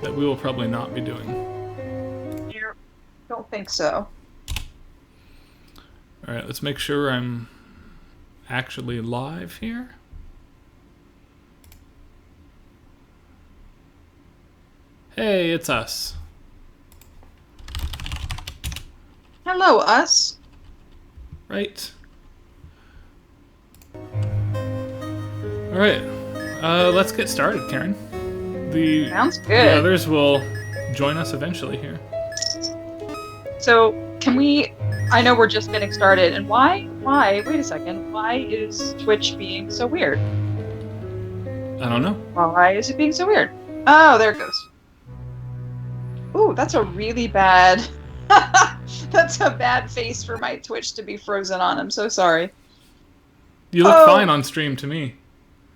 that we will probably not be doing. You don't think so? Alright, let's make sure I'm actually live here. Hey, it's us. Hello, us. Right. Alright, let's get started, Karen. Sounds good. The others will join us eventually here. So, can we... I know we're just getting started, and why, wait a second, why is Twitch being so weird? I don't know. Why is it being so weird? Oh, there it goes. Ooh, that's a really bad... That's a bad face for my Twitch to be frozen on. I'm so sorry. You look fine on stream to me.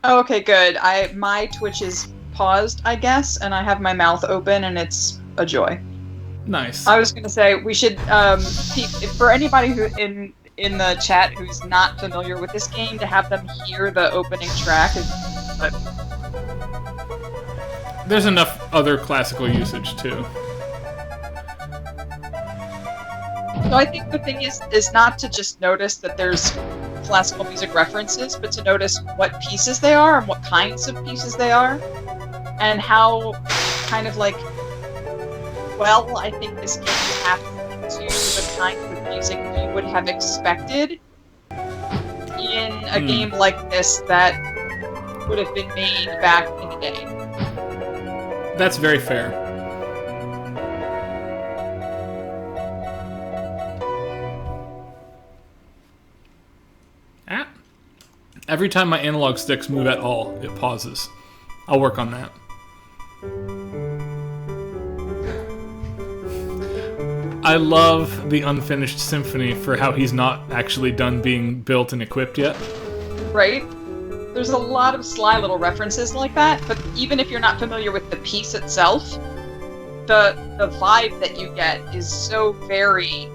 Oh, okay, good. My Twitch is paused, I guess, and I have my mouth open, and it's a joy. Nice. I was gonna say we should for anybody who in the chat who's not familiar with this game, to have them hear the opening track is. There's enough other classical usage too. So I think the thing is not to just notice that there's classical music references, but to notice what pieces they are and what kinds of pieces they are, and how kind of like. Well, I think this game taps into the kind of music you would have expected in a game like this that would have been made back in the day. That's very fair. Ah. Every time my analog sticks move at all, it pauses. I'll work on that. I love the unfinished symphony for how he's not actually done being built and equipped yet. Right? There's a lot of sly little references like that, but even if you're not familiar with the piece itself, the vibe that you get is so very...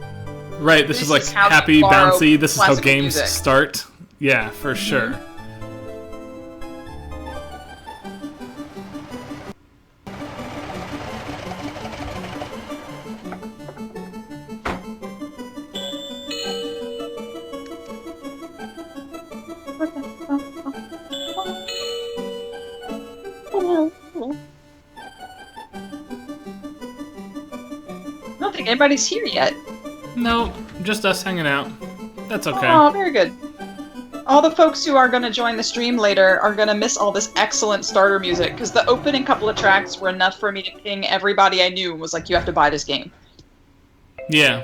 Right, this is like happy, bouncy, this is how games start. Yeah, for sure. I don't think anybody's here yet. No, just us hanging out. That's okay. Oh, very good. All the folks who are going to join the stream later are going to miss all this excellent starter music, because the opening couple of tracks were enough for me to ping everybody I knew and was like, you have to buy this game. Yeah,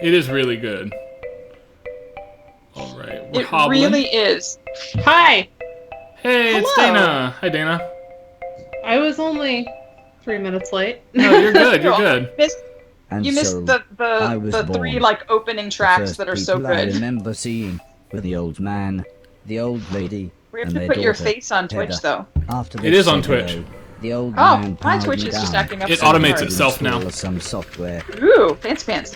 it is really good. Alright, we're hobbling. It really is. Hi! Hey, it's Hello. Dana. Hi, Dana. I was only 3 minutes late. No, you're good, you're good. You missed the three like opening tracks that are so good. I remember seeing with the old man, the old lady. We have to put your face on Twitch though. It is on Twitch. The old man my Twitch is just acting up. It automates itself now. Some software. Ooh, fancy pants.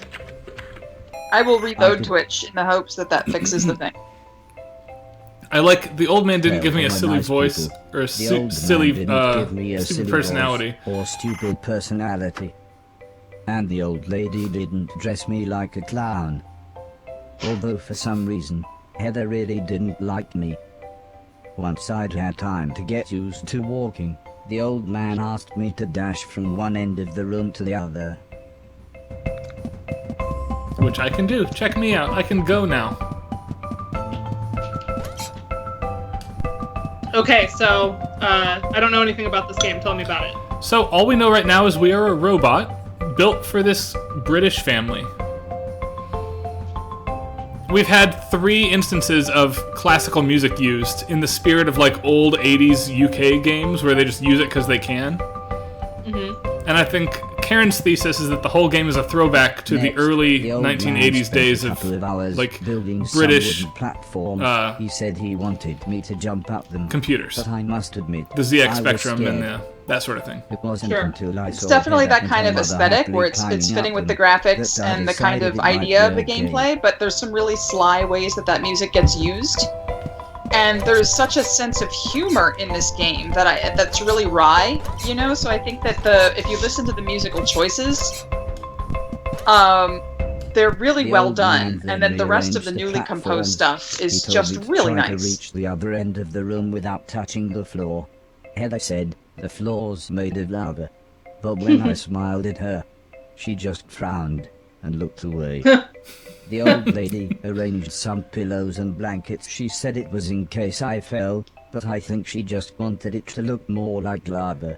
I will reload Twitch in the hopes that fixes the thing. I like the old man didn't give me a silly voice or a silly stupid personality. Or stupid personality. And the old lady didn't dress me like a clown. Although for some reason, Heather really didn't like me. Once I'd had time to get used to walking, the old man asked me to dash from one end of the room to the other. Which I can do. Check me out. I can go now. Okay, so, I don't know anything about this game. Tell me about it. So, all we know right now is we are a robot built for this British family. We've had 3 instances of classical music used in the spirit of like old 80s UK games where they just use it because they can. Mm-hmm. And I think Karen's thesis is that the whole game is a throwback to the early 1980s days of like British platform. He said he wanted me to jump up them, computers. But I must admit, the ZX Spectrum and that sort of thing. It wasn't until I saw it's definitely Heather that kind of and aesthetic where it's climbing fitting up with the them graphics that I and the kind decided of it might idea of be the okay. gameplay, but there's some really sly ways that music gets used. And there's such a sense of humor in this game that's really wry, you know. So I think that if you listen to the musical choices, they're really well done, and then the rest of the newly composed stuff is just really nice. To reach the other end of the room without touching the floor. Heather said the floor's made of lava, but when I smiled at her, she just frowned and looked away. The old lady arranged some pillows and blankets. She said it was in case I fell, but I think she just wanted it to look more like lava.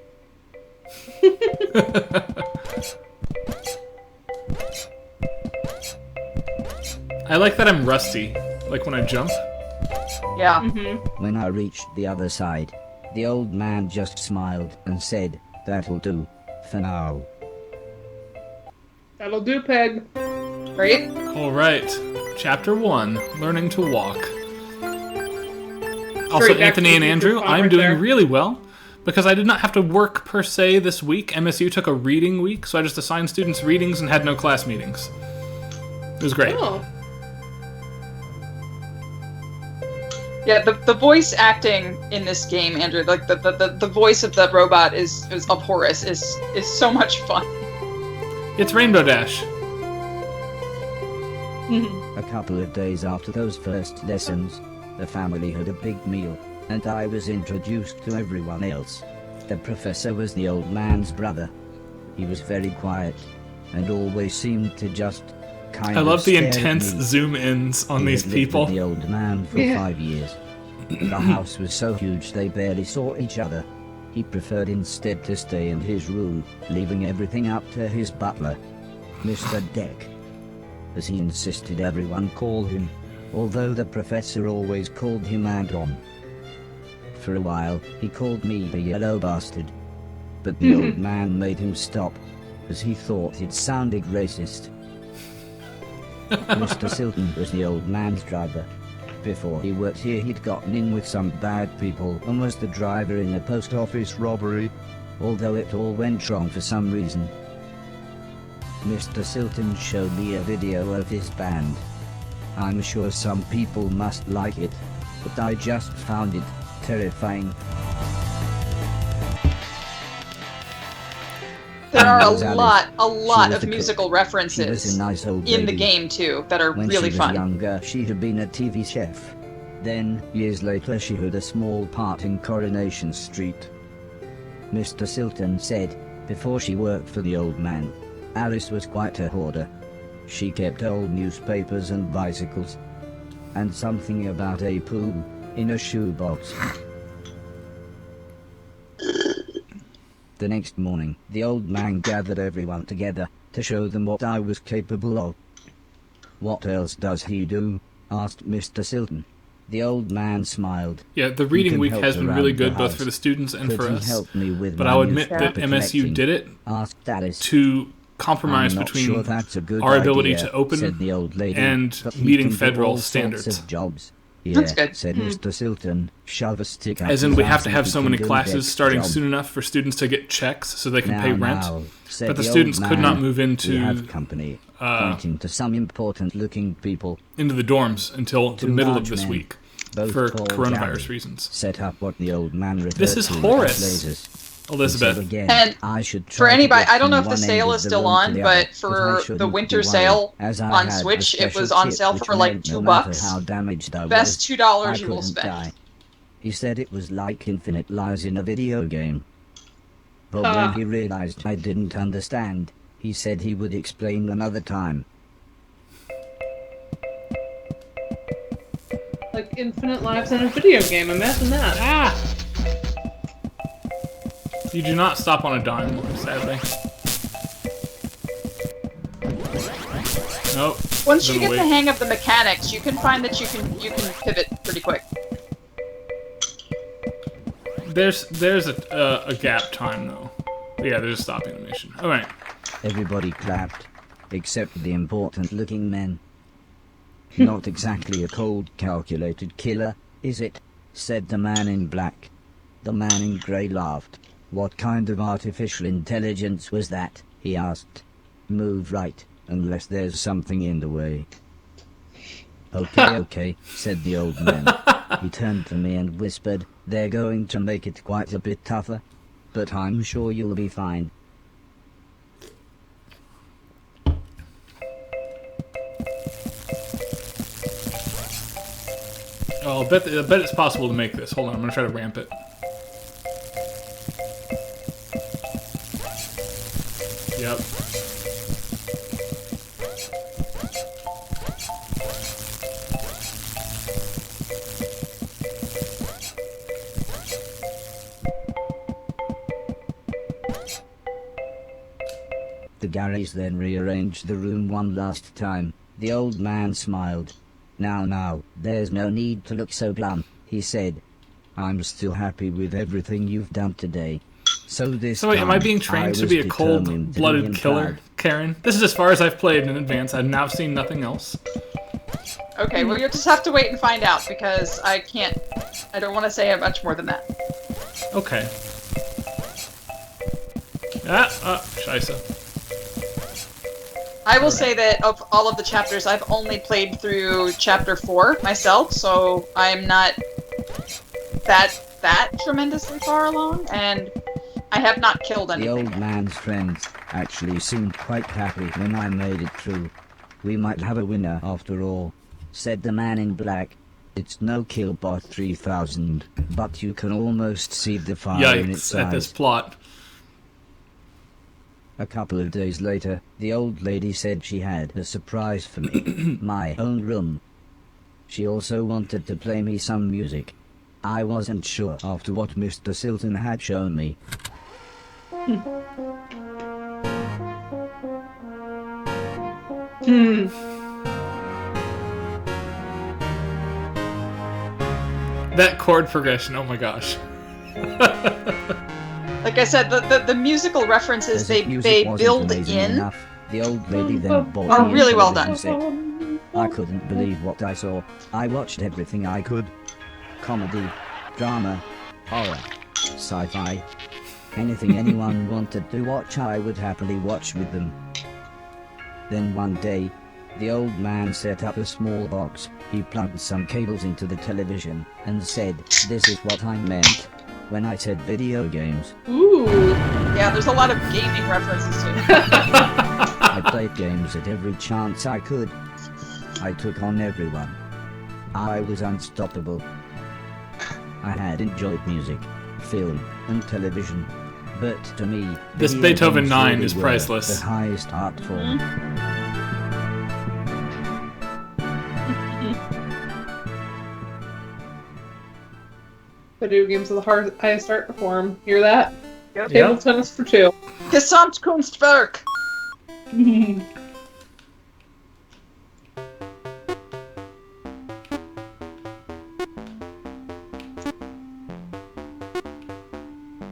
I like that I'm rusty, like when I jump. Yeah. When I reached the other side, the old man just smiled and said, "That'll do for now." That'll do, Peg. Right? Alright, Chapter 1, Learning to Walk. Also, Straight back Anthony to and the Andrew, spot I'm right doing there. really well, because I did not have to work per se this week. MSU took a reading week, so I just assigned students readings and had no class meetings. It was great. Oh. Yeah, the voice acting in this game, Andrew, like the voice of the robot of Horace is so much fun. It's Rainbow Dash. A couple of days after those first lessons, the family had a big meal, and I was introduced to everyone else. The professor was the old man's brother. He was very quiet, and always seemed to just kind I of love the stare at intense me. zoom-ins on He these had lived people. with the old man for 5 years. The house was so huge they barely saw each other. He preferred instead to stay in his room, leaving everything up to his butler, Mr. Deck, as he insisted everyone call him, although the professor always called him Anton. For a while, he called me the yellow bastard, but the old man made him stop, as he thought it sounded racist. Mr. Silton was the old man's driver. Before he worked here, he'd gotten in with some bad people and was the driver in a post office robbery, although it all went wrong for some reason. Mr. Silton showed me a video of his band. I'm sure some people must like it, but I just found it terrifying. There are a was Alice. lot She was of the musical cook. references She was a nice old in the lady. game too that are When really she was fun. younger, she had been a TV chef. Then, years later, she had a small part in Coronation Street. Mr. Silton said, before she worked for the old man, Alice was quite a hoarder. She kept old newspapers and bicycles, and something about a poo in a shoebox. The next morning, the old man gathered everyone together to show them what I was capable of. "What else does he do?" asked Mr. Silton. The old man smiled. Yeah, the "He reading can week help has been around really the good both house. for the students and Could for he us. help me with But my I'll admit newspaper that MSU collecting?" did it asked Alice. to compromise "I'm not between sure that's a good our ability idea," to open said the old lady, and "but he meeting can do federal all sorts standards. of jobs. That's "Yeah," good. said Mr. Silton. "Shove a stick up As in, his we have ass to and have he so can many do classes Deck's starting job." soon enough for students to get checks so they can "Now, pay rent. now," said But the old students could not man, move "we into have company," pointing to some important-looking people. the dorms until the Two middle of large this men, week both for tall, coronavirus jabby, reasons. set up what the old man referred This is to as Horace. lasers. He Elizabeth. said again, And "I should For try to anybody, get I don't know from if the one end sale of is the still room on, to the but other, I for shouldn't the be winter worried, sale as I on had the Switch, it was special on chip sale which for like meant no $2. matter how damaged I Best was, $2 I you will couldn't spend. die. He said it was like infinite lies in a video game. But Ah. when he realized I didn't understand, he said he would explain another time. Like infinite lives in a video game. Imagine that. Ah! You do not stop on a dime, sadly. Nope. Once you Then get wait. the hang of the mechanics, you can find that you can pivot pretty quick. There's a gap time though. Yeah, there's a stop animation. All right. Everybody clapped, except the important-looking men. "Not exactly a cold, calculated killer, is it?" said the man in black. The man in grey laughed. "What kind of artificial intelligence was that?" he asked. "Move right, unless there's something in the way." Okay, said the old man. He turned to me and whispered, they're going to make it quite a bit tougher. But I'm sure you'll be fine. Oh, I bet it's possible to make this. Hold on, I'm gonna try to ramp it. Yep. The Garys then rearranged the room one last time. The old man smiled. Now, there's no need to look so glum, he said. I'm still happy with everything you've done today. So wait, am I being trained to be a cold-blooded killer, Karen? This is as far as I've played in advance. I've now seen nothing else. Okay, well you'll just have to wait and find out, because I don't want to say much more than that. Okay. Scheisse. I will say that of all of the chapters, I've only played through chapter 4 myself, so I'm not that tremendously far along, and I have not killed anything. The old man's friends actually seemed quite happy when I made it through. We might have a winner after all, said the man in black. It's no Killbot 3000, but you can almost see the fire in its Yikes, eyes. at this plot. A couple of days later, the old lady said she had a surprise for me. My own room. She also wanted to play me some music. I wasn't sure after what Mr. Silton had shown me. That chord progression, oh my gosh. Like I said, the musical references they build in the old lady then bought are me really a well television done. set. I couldn't believe what I saw. I watched everything I could. Comedy, drama, horror, sci-fi. Anything anyone wanted to watch, I would happily watch with them. Then one day, the old man set up a small box. He plugged some cables into the television and said, "This is what I meant when I said video games." Ooh. Yeah, there's a lot of gaming references to it. I played games at every chance I could. I took on everyone. I was unstoppable. I had enjoyed music, film, and television. But to me, This video Beethoven games 9 really is were priceless. the highest art form. Video games are the highest art form. Hear that? Yep. Table tennis for two. Gesamtkunstwerk!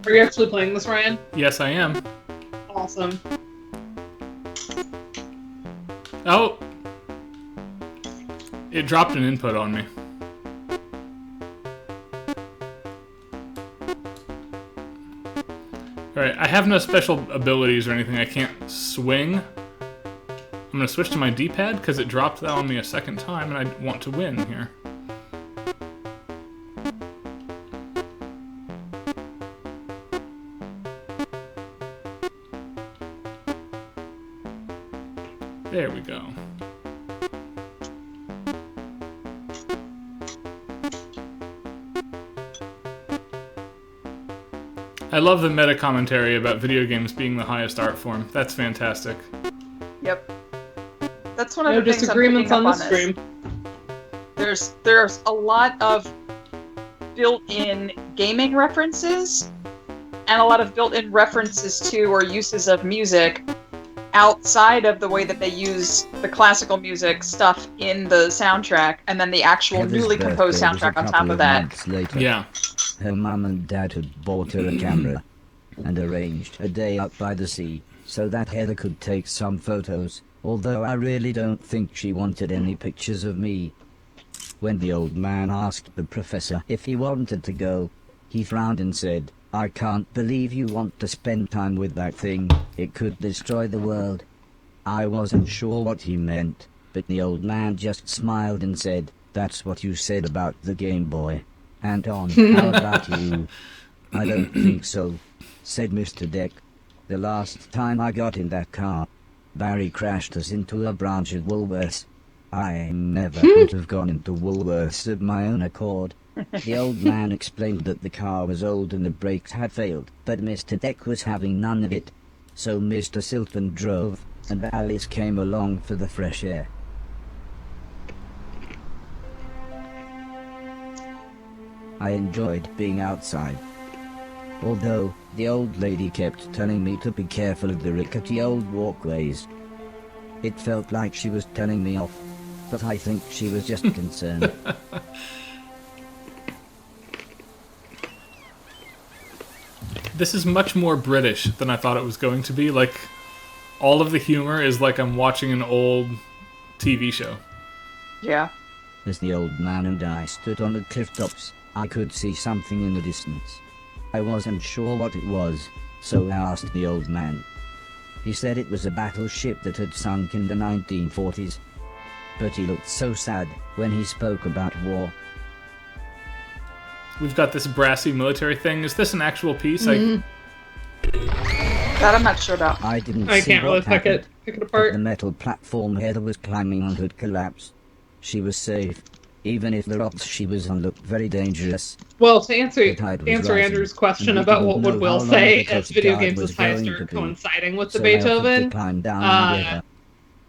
Are you actually playing this, Ryan? Yes, I am. Awesome. Oh! It dropped an input on me. Alright, I have no special abilities or anything. I can't swing. I'm gonna switch to my D-pad because it dropped that on me a second time and I want to win here. There we go. I love the meta commentary about video games being the highest art form. That's fantastic. Yep. That's one of No the things I'm disagreements picking on up this on this. stream. There's a lot of built-in gaming references and a lot of built-in references to or uses of music outside of the way that they use the classical music stuff in the soundtrack, and then the actual Heather's newly composed birthday was a soundtrack on top couple of that. months later. Yeah. Her mum and dad had bought her a camera and arranged a day out by the sea so that Heather could take some photos, although I really don't think she wanted any pictures of me. When the old man asked the professor if he wanted to go, he frowned and said, "I can't believe you want to spend time with that thing. It could destroy the world." I wasn't sure what he meant, But the old man just smiled and said, "That's what you said about the Game Boy. Anton, how about you?" "I don't think so," said Mr. Deck. "The last time I got in that car, Barry crashed us into a branch of Woolworths. I never would have gone into Woolworths of my own accord." The old man explained that the car was old and the brakes had failed, but Mr. Deck was having none of it. So Mr. Silton drove, and Alice came along for the fresh air. I enjoyed being outside. Although, the old lady kept telling me to be careful of the rickety old walkways. It felt like she was telling me off, but I think she was just concerned. This is much more British than I thought it was going to be. Like, all of the humor is like I'm watching an old TV show. Yeah. As the old man and I stood on the cliff tops, I could see something in the distance. I wasn't sure what it was, so I asked the old man. He said it was a battleship that had sunk in the 1940s. But he looked so sad when he spoke about war. We've got this brassy military thing. Is this an actual piece? That I'm not sure about. I didn't I see can't really what pick happened, it but apart. the metal platform Heather was climbing on had collapsed. She was safe, even if the rocks she was on looked very dangerous. Well, to answer The tide was rising, Andrew's question and we about didn't what would know Will how long say the as Coast video Guard games was with highest going are to be. coinciding with the So I offered to Beethoven. climb down the river.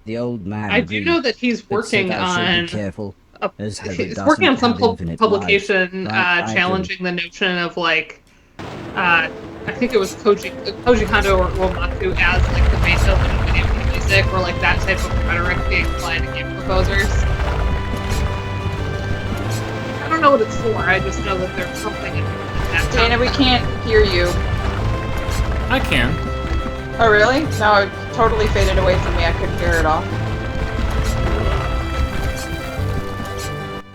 The old man I do agreed, know that he's but said working I should on be careful, as Heather he's working on doesn't some have infinite publication life, like I do. challenging the notion of like I think it was Koji Kondo or Uematsu as like the Beethoven of video game music, or like that type of rhetoric being applied to game composers. I don't know what it's for. I just know that there's something in that. Dana, we can't hear you. I can. Oh, really? No, it totally faded away from me. I couldn't hear it all.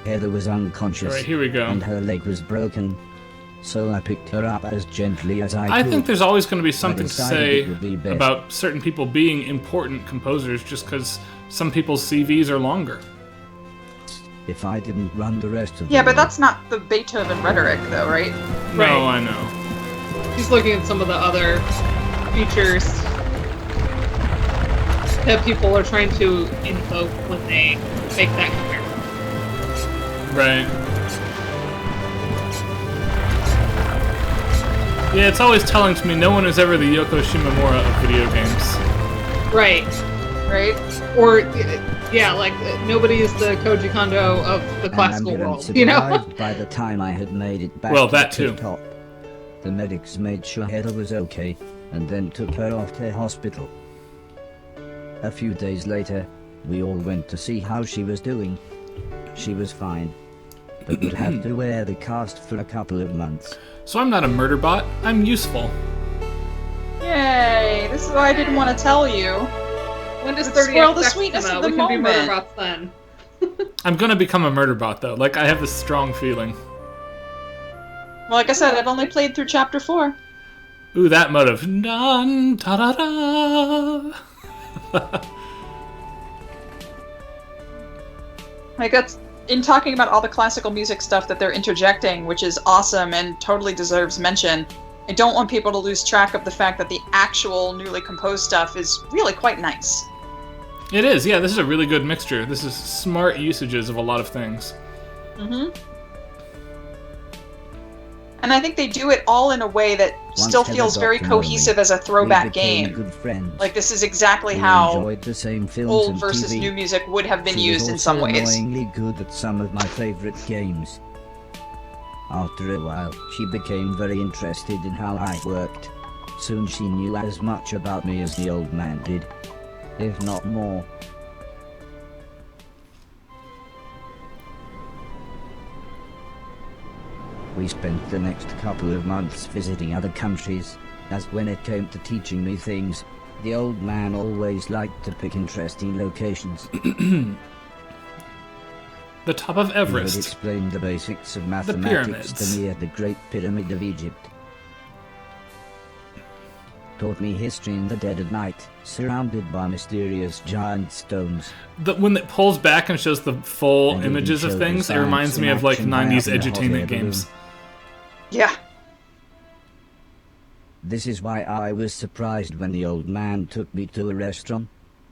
Heather was unconscious, Alright, here we go. and her leg was broken. So I picked her up as gently as I could. I think there's always going to be something to decided say it would be best. about certain people being important composers just because some people's CVs are longer. If I didn't run the rest of the Yeah, but world, that's not the Beethoven rhetoric, though, right? Right. No, I know. He's looking at some of the other features that people are trying to invoke when they make that comparison. Right. Yeah, it's always telling to me no one is ever the Yoko Shimomura of video games. Right. Right? Or, yeah, like, nobody is the Koji Kondo of the an classical ambulance world, you know? arrived by the time I had made it back Well, to the that too. top. The medics made sure Heather was okay, and then took her off to hospital. A few days later, we all went to see how she was doing. She was fine, but would have to wear the cast for a couple of months. So I'm not a murder bot, I'm useful. Yay! This is why I didn't want to tell you. When does Let's 30 spoil the X sweetness come of out? the We can be murder moment. bots then. I'm gonna become a murder bot though, like I have this strong feeling. Well, like I said, I've only played through chapter 4. Ooh, that motive. Dun, da da da. Like, that's in talking about all the classical music stuff that they're interjecting, which is awesome and totally deserves mention. I don't want people to lose track of the fact that the actual newly composed stuff is really quite nice. It is, yeah, this is a really good mixture. This is smart usages of a lot of things. Mm-hmm. And I think they do it all in a way that still Heather feels got very to know me, cohesive as a we throwback became game. good friends. Like, this is exactly We how enjoyed the same films old and versus TV. new music would have been She was used in also some ways. annoyingly good at some of my favorite games. After a while, she became very interested in how I worked. Soon she knew as much about me as the old man did, if not more. We spent the next couple of months visiting other countries, as when it came to teaching me things, the old man always liked to pick interesting locations. The top of He would Everest. explain the basics of mathematics pyramids. to me at the Great Pyramid of Egypt. taught me history in the dead of night, surrounded by mysterious giant stones. When it pulls back and shows the full And images even of showed things, the it reminds science me in of like action 90s by up in a hot edutainment air games. balloon. Yeah. This is why I was surprised when the old man took me to a restaurant.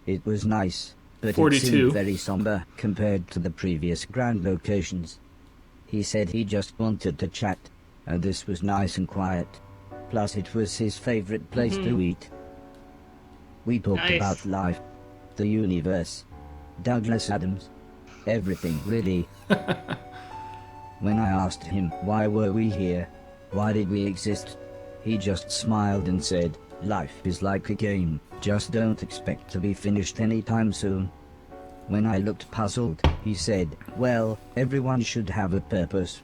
It was nice, but 42. it seemed very somber compared to the previous grand locations. He said he just wanted to chat, and this was nice and quiet. Plus it was his favorite place to eat. We talked Nice. about life, the universe, Douglas Adams, everything really. When I asked him why were we here, why did we exist, he just smiled and said, life is like a game, just don't expect to be finished anytime soon. When I looked puzzled, he said, well, everyone should have a purpose.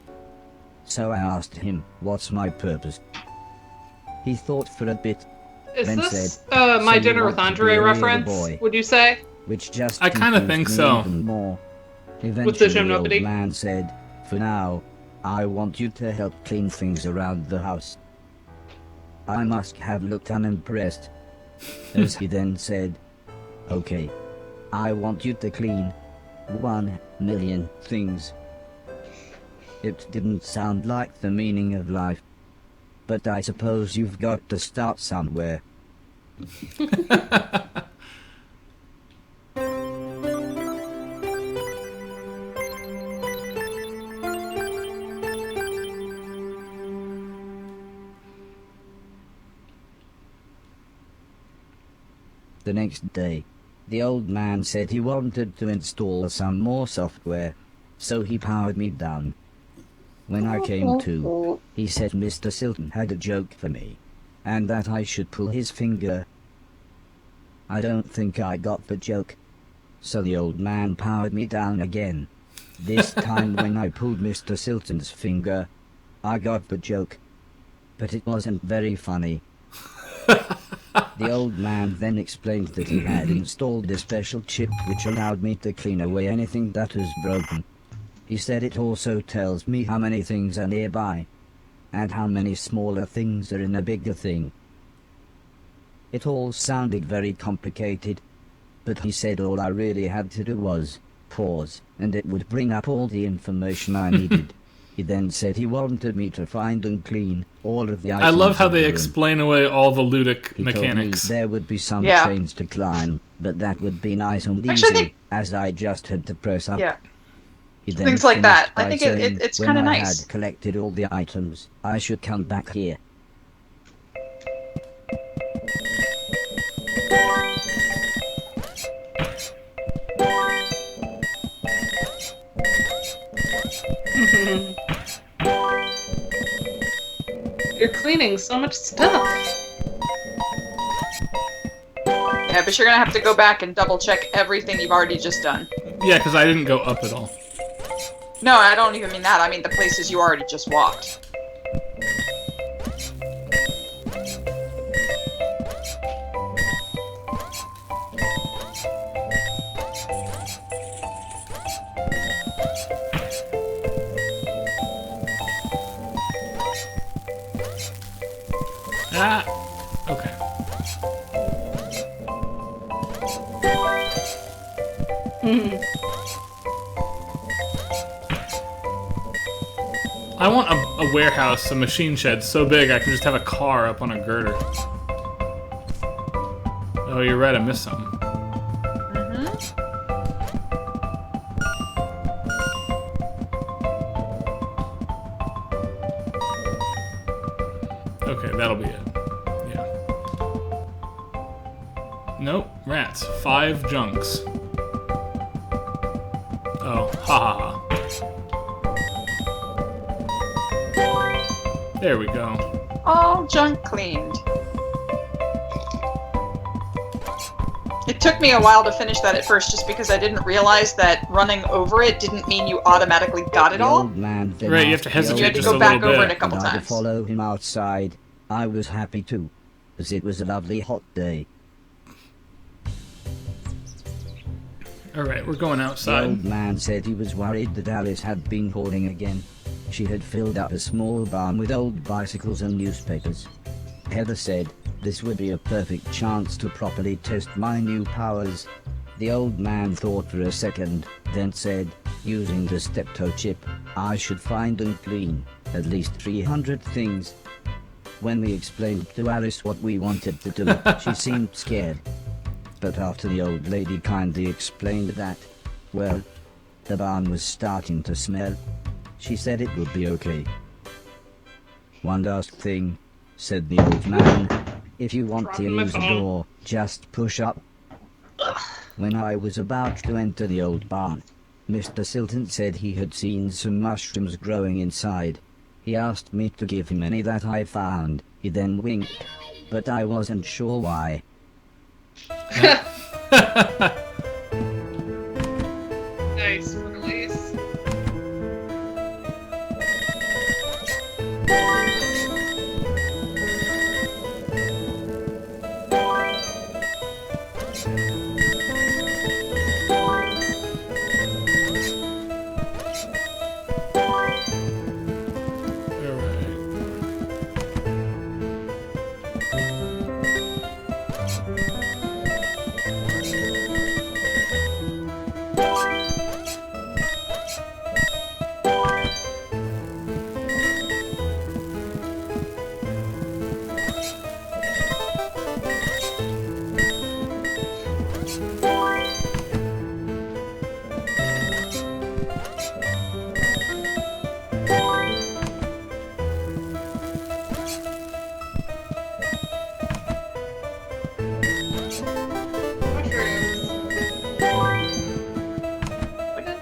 So I asked him, what's my purpose? He thought for a bit, Is then this said, My "So you Dinner with want to be Andre a real reference, boy?" would you say? which just I kinda confused think me so. even more. With the Eventually, gym the old nobody? man said, for now, I want you to help clean things around the house. I must have looked unimpressed, as he then said, okay, I want you to clean 1,000,000 things. It didn't sound like the meaning of life, but I suppose you've got to start somewhere. The next day, the old man said he wanted to install some more software, so he powered me down. When I came to, he said Mr. Silton had a joke for me, and that I should pull his finger. I don't think I got the joke, so the old man powered me down again. This time when I pulled Mr. Silton's finger, I got the joke, but it wasn't very funny. The old man then explained that he had installed a special chip which allowed me to clean away anything that was broken. He said it also tells me how many things are nearby, and how many smaller things are in a bigger thing. It all sounded very complicated, but he said all I really had to do was pause, and it would bring up all the information I needed. He then said he wanted me to find and clean all of the items. I love how in they the room. explain away all the ludic He told me mechanics. there would be some Yeah. chains to climb, but that would be nice and Actually, I easy, think- as I just had to press up. Yeah. He then Things like that. finished I by think saying, it's when kinda I nice. had collected all the items, I should come back here. You're cleaning so much stuff. Yeah, but you're gonna have to go back and double check everything you've already just done. Yeah, because I didn't go up at all. No, I don't even mean that. I mean the places you already just walked. Ah, okay. I want a warehouse, a machine shed so big I can just have a car up on a girder. Oh, you're right, I missed something. Okay, that'll be it. Yeah. Nope, rats. 5 junks. Oh, ha ha ha. There we go. All junk cleaned. It took me a while to finish that at first just because I didn't realize that running over it didn't mean you automatically got it The all. old man then Right, you have to asked the hesitate You had to just go a back little over it a bit. couple and I to times. follow him outside. I was happy too, as it was a lovely hot day. Alright, we're going The outside. old man said he was worried that Alice had been hoarding again. She had filled up a small barn with old bicycles and newspapers. Heather said, this would be a perfect chance to properly test my new powers. The old man thought for a second, then said, using the steptoe chip, I should find and clean at least 300 things. When we explained to Alice what we wanted to do, she seemed scared. But after the old lady kindly explained that, well, the barn was starting to smell, she said it would be okay. One last thing, said the old man, if you want to use a door, just push up. When I was about to enter the old barn, Mr. Silton said he had seen some mushrooms growing inside. He asked me to give him any that I found. He then winked, but I wasn't sure why. Nice release.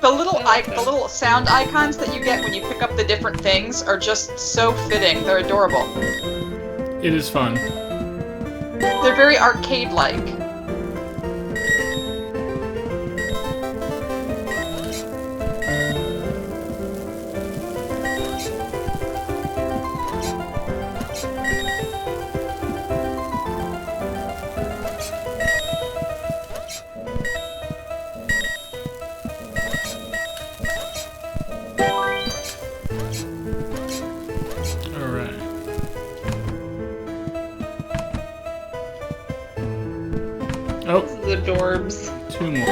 The little sound icons that you get when you pick up the different things are just so fitting. They're adorable. It is fun. They're very arcade-like. Oh, The Dorbs. 2 more.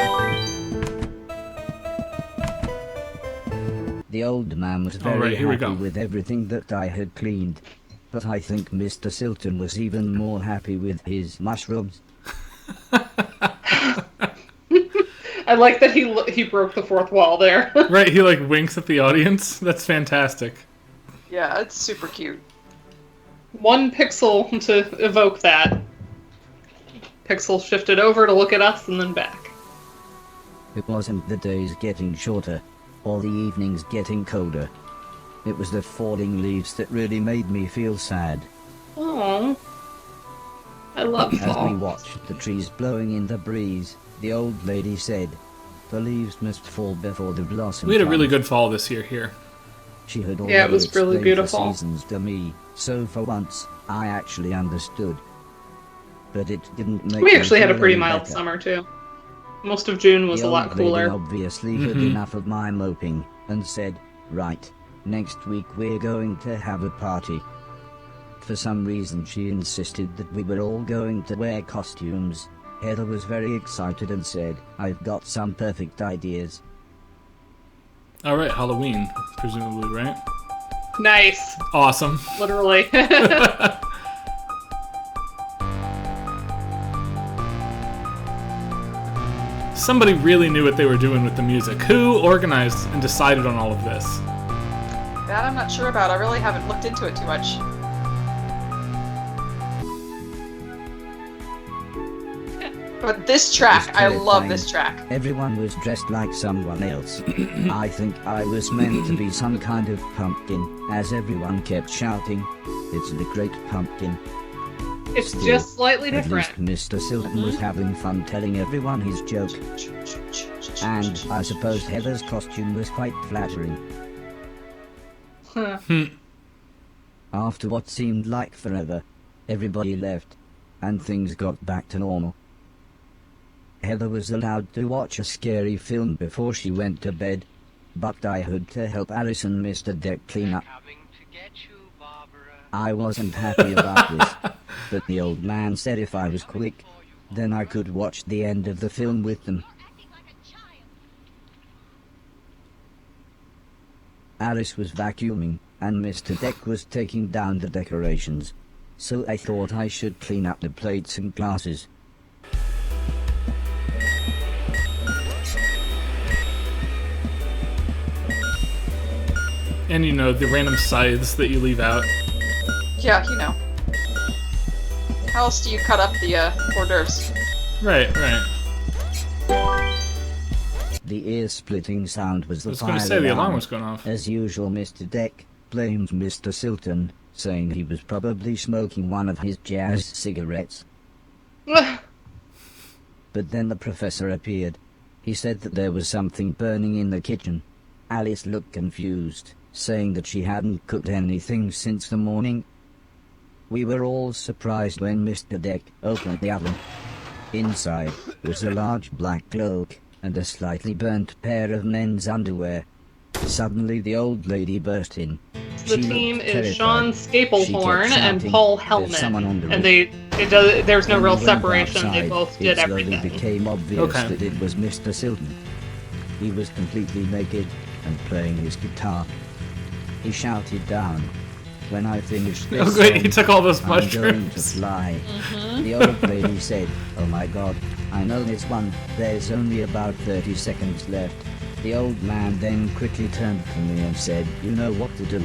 The old man was very here we happy go. with everything that I had cleaned. But I think Mr. Silton was even more happy with his mushrooms. I like that he broke the fourth wall there. Right, he like winks at the audience. That's fantastic. Yeah, it's super cute. 1 pixel to evoke that. Pixel shifted over to look at us and then back. It wasn't the days getting shorter, or the evenings getting colder. It was the falling leaves that really made me feel sad. Aww. I love As we fall. watched the trees blowing in the breeze, the old lady said, the leaves must fall before the blossom We had a really comes." good fall this year here. She had Yeah, it already was really explained beautiful. the seasons to me, so for once, I actually understood. But it didn't make We me actually had a feel pretty any mild better. summer too. Most of June was The a lot old lady cooler. obviously had enough of my moping, and said, right, next week we're going to have a party. For some reason she insisted that we were all going to wear costumes. Heather was very excited and said, I've got some perfect ideas. Alright, Halloween, presumably, right? Nice. Awesome. Literally. Somebody really knew what they were doing with the music. Who organized and decided on all of this? That I'm not sure about. I really haven't looked into it too much. But this track, It's I love terrifying. this track. Everyone was dressed like someone else. I think I was meant to be some kind of pumpkin, as everyone kept shouting, it's the great pumpkin. It's Still, just slightly At different. least Mr. Silton was having fun telling everyone his joke, and I suppose Heather's costume was quite flattering. Huh. After what seemed like forever, everybody left, and things got back to normal. Heather was allowed to watch a scary film before she went to bed, but I had to help Alice and Mr. Deck clean up. Coming to get you, Barbara. I wasn't happy about this, but the old man said if I was quick, then I could watch the end of the film with them. Alice was vacuuming, and Mr. Deck was taking down the decorations, so I thought I should clean up the plates and glasses. And you know, the random scythes that you leave out. Yeah, you know. How else do you cut up the hors d'oeuvres? Right. The ear-splitting sound was I the was fire going to say the alarm alarm. was going off. As usual, Mr. Deck blamed Mr. Silton, saying he was probably smoking one of his jazz cigarettes. But then the professor appeared. He said that there was something burning in the kitchen. Alice looked confused, saying that she hadn't cooked anything since the morning. We were all surprised when Mr. Deck opened the oven. Inside was a large black cloak and a slightly burnt pair of men's underwear. Suddenly the old lady burst in. The She team looked is terrified. Sean She Staplehorn kept and shouting, Paul "There's someone on the Hellman, roof." and there's no When real we went separation. They outside, both did it slowly everything. became obvious Okay. that it was Mr. Silton. He was completely naked and playing his guitar. He shouted down, "When I finish this Oh, great, he song, took all those I'm going to mushrooms. fly." The old lady said, "Oh my God, I know this one. There's only about 30 seconds left." The old man then quickly turned to me and said, "You know what to do."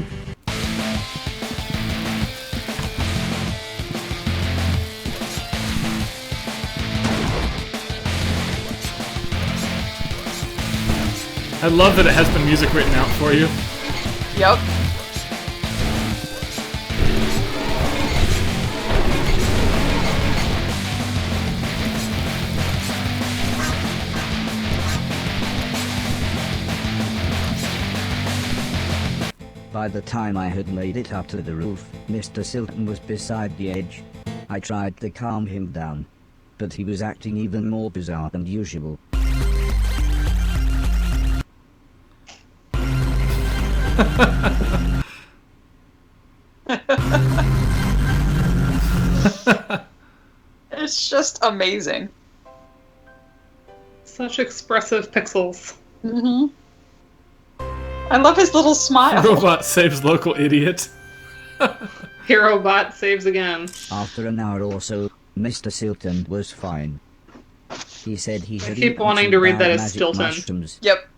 I love that it has the music written out for you. Yep. By the time I had made it up to the roof, Mr. Silton was beside the edge. I tried to calm him down, but he was acting even more bizarre than usual. It's just amazing. Such expressive pixels. Mm-hmm. I love his little smile. Robot saves local idiot. HeroBot saves again. After an hour or so, Mr. Silton was fine. He said he had keep eaten wanting some to read that bad as magic Stilton. mushrooms. Yep.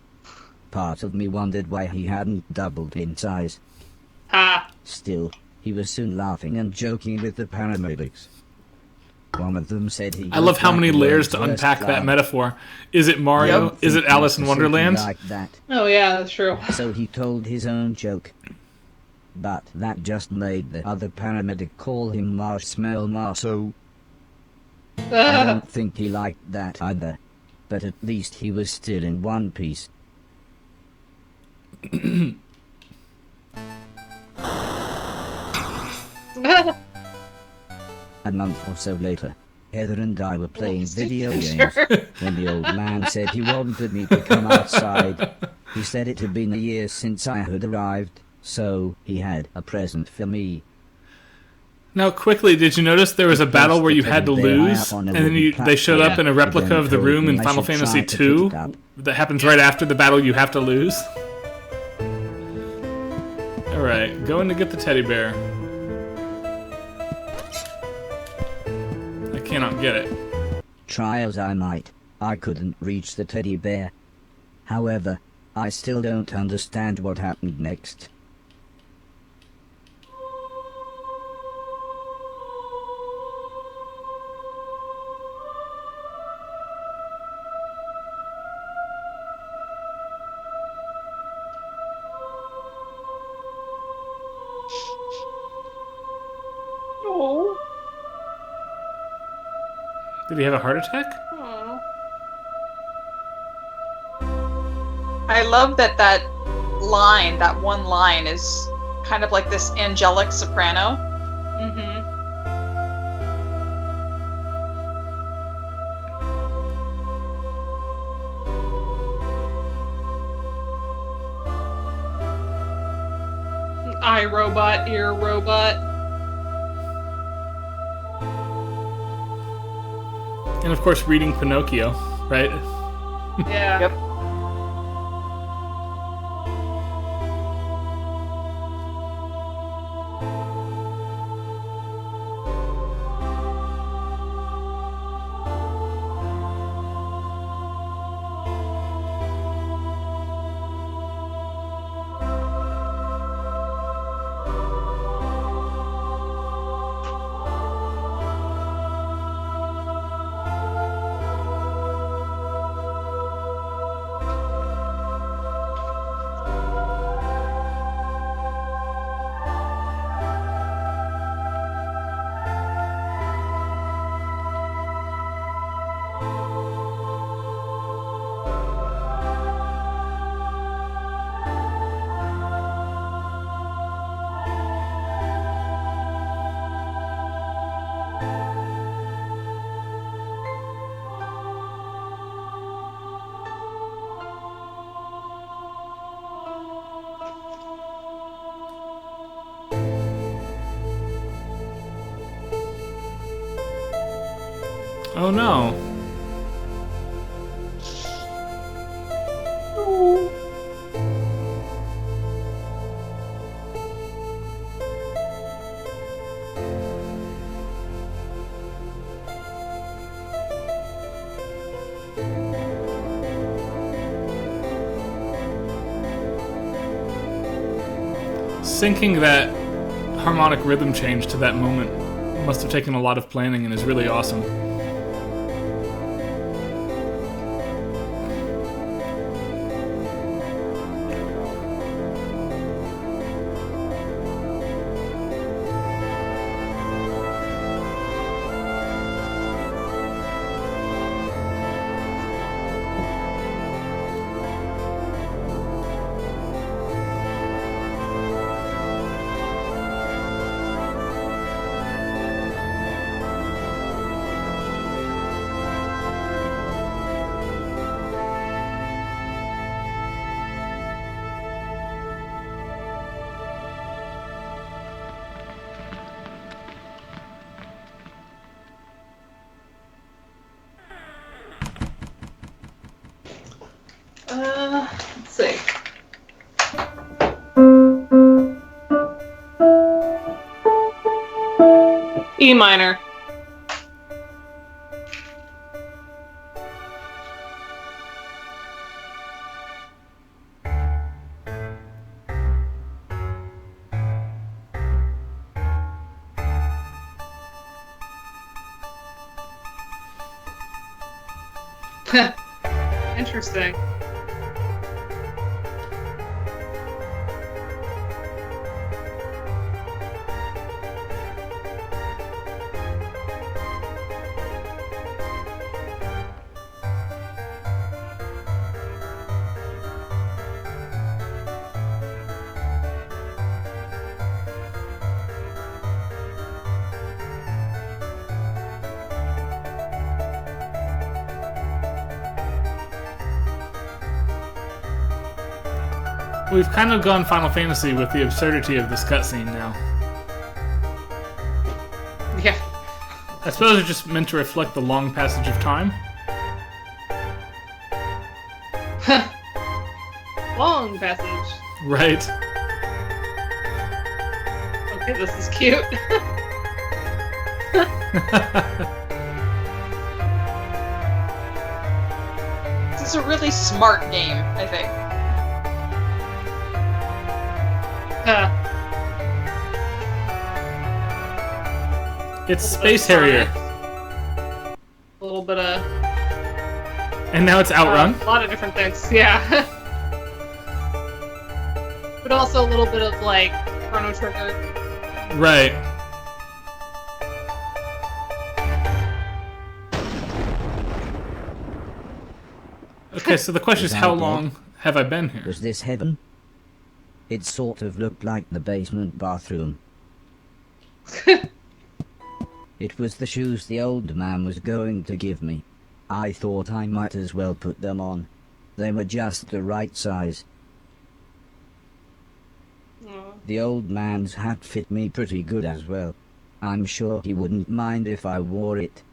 Part of me wondered why he hadn't doubled in size. Ha! Still, he was soon laughing and joking with the paramedics. One of them said he... I love how many the layers to world's unpack worst that clown. metaphor. Is it Mario? Yep. Is it Alice in Mr. Silton Wonderland? liked that. Oh yeah, that's true. So he told his own joke. But that just made the other paramedic call him Marshmallow Marso. I don't think he liked that either. But at least he was still in one piece. A month or so later, Heather and I were playing video games when the old man said he wanted me to come outside. He said it had been a year since I had arrived, so he had a present for me. Now, quickly, did you notice there was a battle where you had to lose, and then they showed up in a replica of the room in Final Fantasy II that happens right after the battle you have to lose? Alright, going to get the teddy bear. I cannot get it. Try as I might, I couldn't reach the teddy bear. However, I still don't understand what happened next. Oh. Did he have a heart attack? Aw. I love that line, that one line, is kind of like this angelic soprano. Mm-hmm. Eye robot, ear robot. And of course, reading Pinocchio, right? Yeah. Yep. Oh no. Syncing that harmonic rhythm change to that moment must have taken a lot of planning and is really awesome. Let's see. E minor. Interesting. We've kind of gone Final Fantasy with the absurdity of this cutscene now. Yeah. I suppose it's just meant to reflect the long passage of time. Long passage. Right. Okay, this is cute. This is a really smart game, I think. It's Space Harrier. A little bit of... And now it's Outrun. a lot of different things, yeah. But also a little bit of, like, Chrono Trigger. Right. Okay, so the question is, how long have I been here? Was this heaven? It sort of looked like the basement bathroom. It was the shoes the old man was going to give me. I thought I might as well put them on. They were just the right size. The old man's hat fit me pretty good as well. I'm sure he wouldn't mind if I wore it.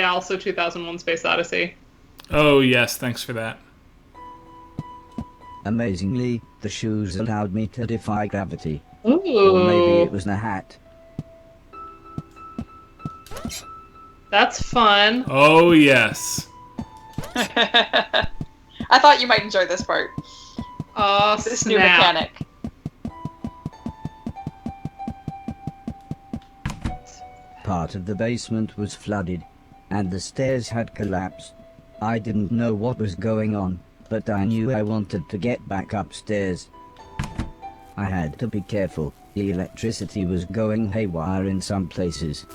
Yeah, also 2001: Space Odyssey. Oh, yes, thanks for that. Amazingly, the shoes allowed me to defy gravity. Ooh. Or maybe it was the hat. That's fun. Oh, yes. I thought you might enjoy this part. Oh, This snap. new mechanic. Part of the basement was flooded, and the stairs had collapsed. I didn't know what was going on, but I knew I wanted to get back upstairs. I had to be careful. The electricity was going haywire in some places.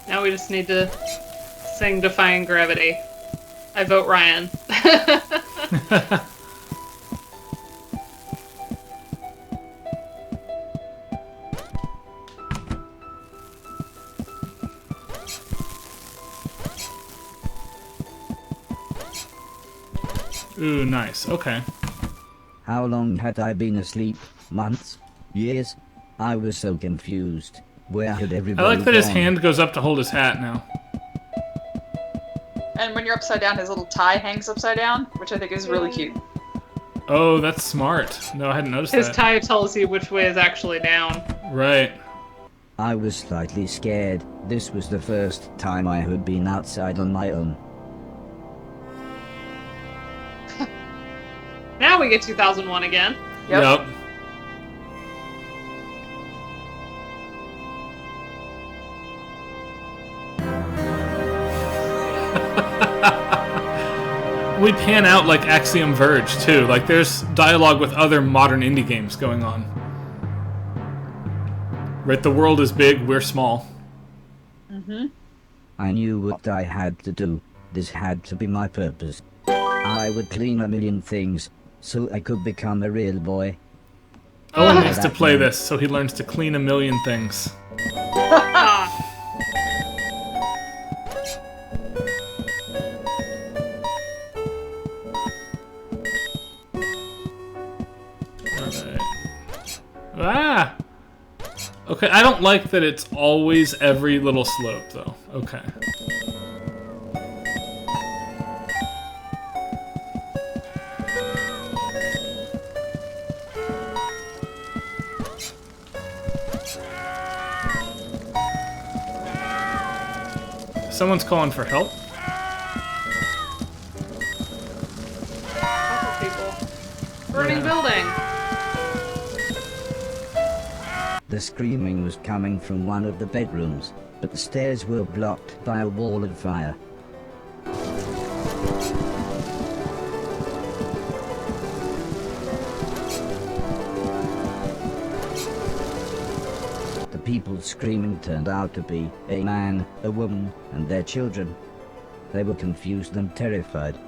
Now we just need to sing Defying Gravity. I vote Ryan. Ooh, nice. Okay. How long had I been asleep? Months? Years? I was so confused. Where had I everybody like that his gone? hand goes up to hold his hat now. And when you're upside down, his little tie hangs upside down, which I think is really cute. Oh, that's smart. No, I hadn't noticed His that. tie tells you which way is actually down. Right. I was slightly scared. This was the first time I had been outside on my own. Now we get 2001 again. Yep. Yup. We pan out like Axiom Verge, too. Like, there's dialogue with other modern indie games going on. Right, the world is big, we're small. I knew what I had to do. This had to be my purpose. I would clean a million things, so I could become a real boy. Owen needs to that play man. this so he learns to clean a million things. Ah, Alright. Ah! Okay, I don't like that it's always every little slope, though. Okay. Someone's calling for help. couple people. Burning building. The screaming was coming from one of the bedrooms, but the stairs were blocked by a wall of fire. The people screaming turned out to be a man, a woman, and their children. They were confused and terrified.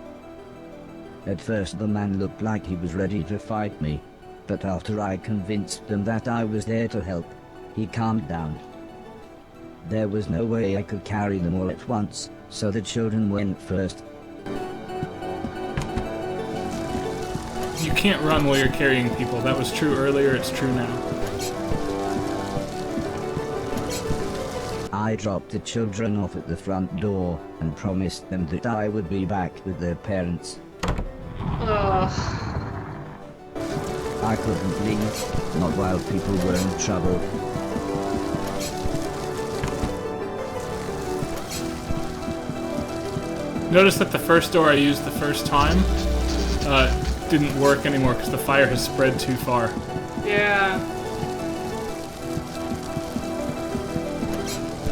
At first the man looked like he was ready to fight me, but after I convinced them that I was there to help, he calmed down. There was no way I could carry them all at once, so the children went first. You can't run while you're carrying people. That was true earlier, it's true now. I dropped the children off at the front door and promised them that I would be back with their parents. Ugh. I couldn't leave, not while people were in trouble. Notice that the first door I used the first time didn't work anymore because the fire has spread too far. Yeah.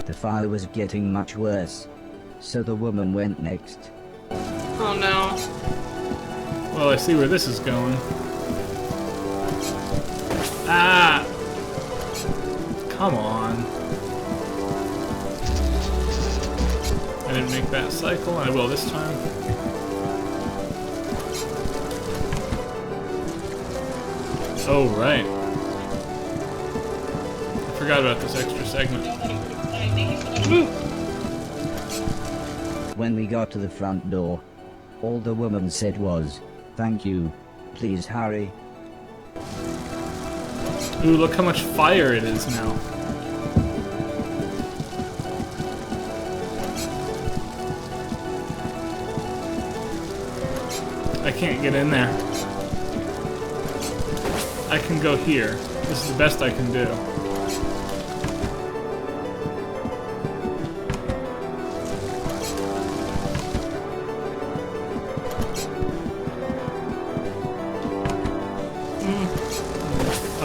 The fire was getting much worse, so the woman went next. Oh no. Well, I see where this is going. Ah! Come on. I didn't make that cycle, I will this time. Oh, right. I forgot about this extra segment. when we got to the front door. All the woman said was, "Thank you. Please hurry." Ooh, look how much fire it is now. I can't get in there. I can go here. This is the best I can do.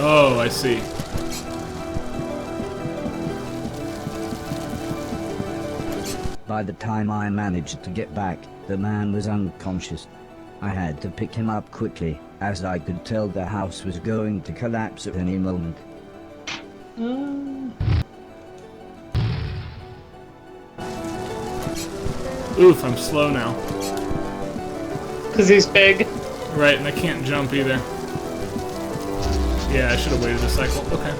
Oh, I see. By the time I managed to get back, the man was unconscious. I had to pick him up quickly, as I could tell the house was going to collapse at any moment. Oof, I'm slow now. Because he's big. Right, and I can't jump either. Yeah, I should have waited a cycle. Okay.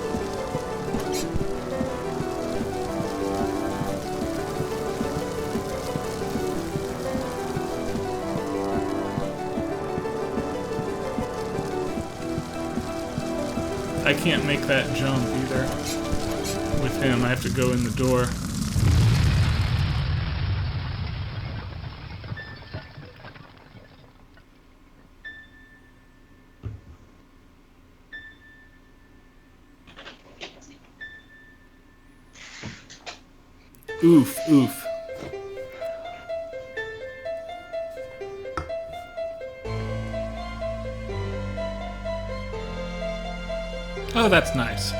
I can't make that jump either. With him, I have to go in the door. Oof, oof. Oh, that's nice.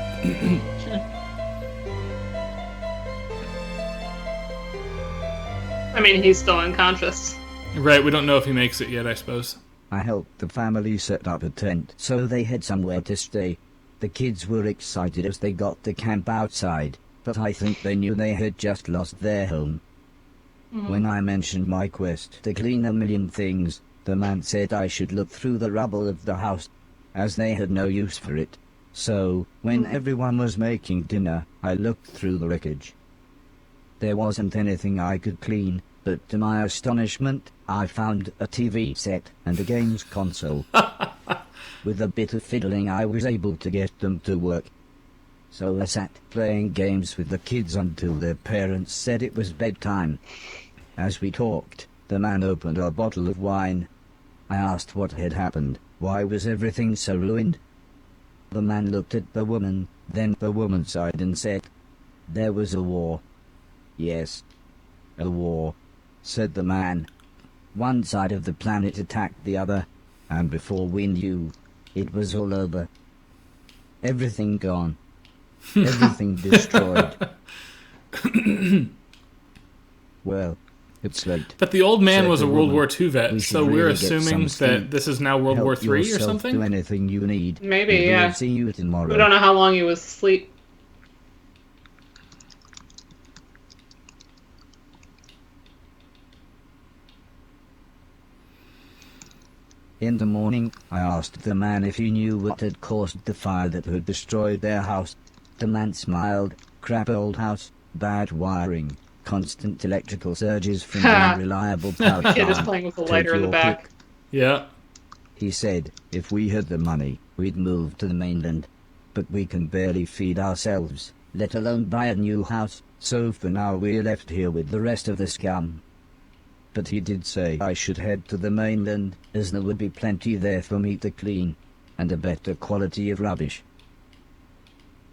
I mean, he's still unconscious. Right, we don't know if he makes it yet, I suppose. I helped the family set up a tent so they had somewhere to stay. The kids were excited as they got to camp outside, but I think they knew they had just lost their home. When I mentioned my quest to clean a million things, the man said I should look through the rubble of the house, as they had no use for it. So, when everyone was making dinner, I looked through the wreckage. There wasn't anything I could clean, but to my astonishment, I found a TV set and a games console. With a bit of fiddling, I was able to get them to work. So I sat playing games with the kids until their parents said it was bedtime. As we talked, the man opened a bottle of wine. I asked what had happened. Why was everything so ruined? The man looked at the woman, then the woman sighed and said, "There was a war." "Yes, a war," said the man. One side of the planet attacked the other, and before we knew, it was all over. Everything gone. Everything destroyed. Well, it's late. But the old man Said was a the World woman, War II "We vet, should so we're really get assuming some that sleep. this is now World War Help III or yourself something? to anything you need. Maybe, and yeah. We'll see you tomorrow." We don't know how long he was asleep. In the morning, I asked the man if he knew what had caused the fire that had destroyed their house. The man smiled. "Crap old house, bad wiring, constant electrical surges from the unreliable power Kid is plant. playing with a Take lighter in the your back. pick." Yeah. He said, "If we had the money, we'd move to the mainland. But we can barely feed ourselves, let alone buy a new house, so for now we're left here with the rest of the scum." But he did say I should head to the mainland, as there would be plenty there for me to clean, and a better quality of rubbish.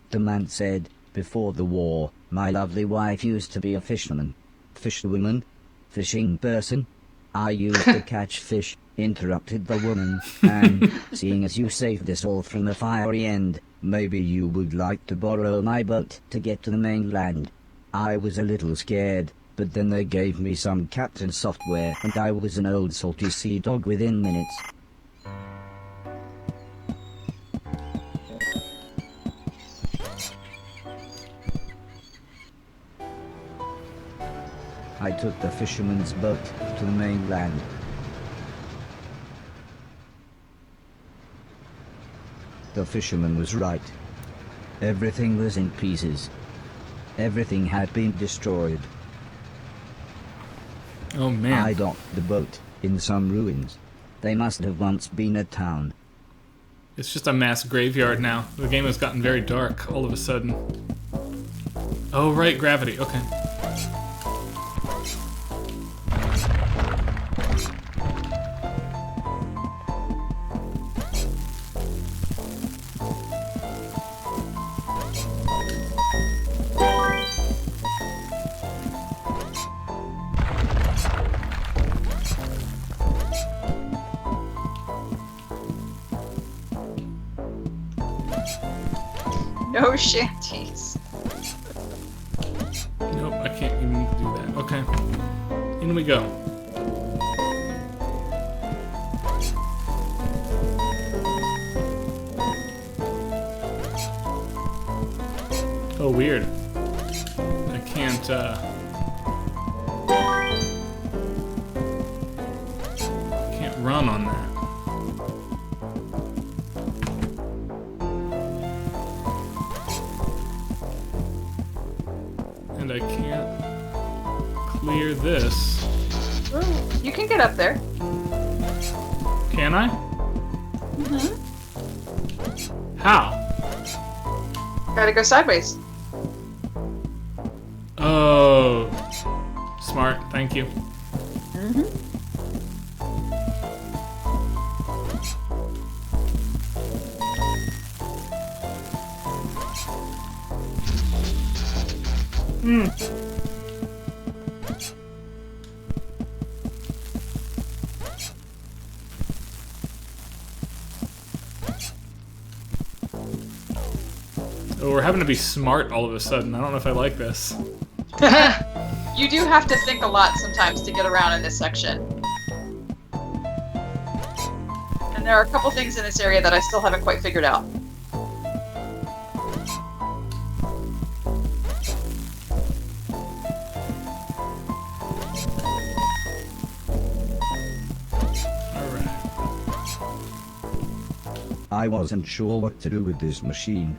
The man said, "Before the war, my lovely wife used to be a fisherman." "Fisherwoman? Fishing person?" "I used to catch fish," interrupted the woman, "and, seeing as you saved us all from the fiery end, maybe you would like to borrow my boat to get to the mainland." I was a little scared, but then they gave me some captain software and I was an old salty sea dog within minutes. I took the fisherman's boat to the mainland. The fisherman was right. Everything was in pieces. Everything had been destroyed. Oh, I man. docked the boat in some ruins. They must have once been a town. It's just a mass graveyard now. The game has gotten very dark all of a sudden. Oh, right, gravity. Okay. No shanties. Nope, I can't even do that. Okay. In we go. Oh, weird. I can't, can't run on that. And I can't clear this. You can get up there. Can I? How? Gotta go sideways. Oh. Smart. Thank you. Oh, we're having to be smart all of a sudden. I don't know if I like this. You do have to think a lot sometimes to get around in this section. And there are a couple things in this area that I still haven't quite figured out. Alright. I wasn't sure what to do with this machine.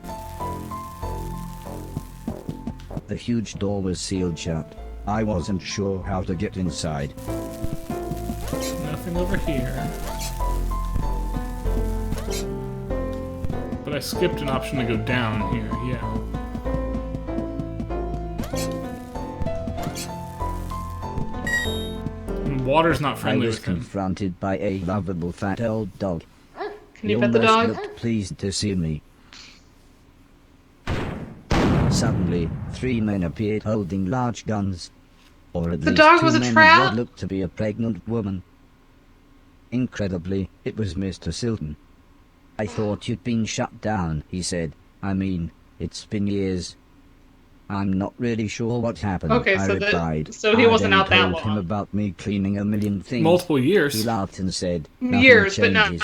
The huge door was sealed shut. I wasn't sure how to get inside. Nothing over here. But I skipped an option to go down here, yeah. And water's not I friendly was with him. confronted by a lovable fat old dog. Can you He pet the almost dog? looked pleased to see me. Suddenly, 3 men appeared holding large guns. Or at The least dog 2 was a men and trap? what looked to be a pregnant woman. Incredibly, it was Mr. Silton. I thought you'd been shut down, he said. I mean, it's been years. I'm not really sure what happened, Okay, I so replied. so he I wasn't then out that told him long. about me cleaning a million things. Multiple He years. laughed and said, "Nothing Years, but changes."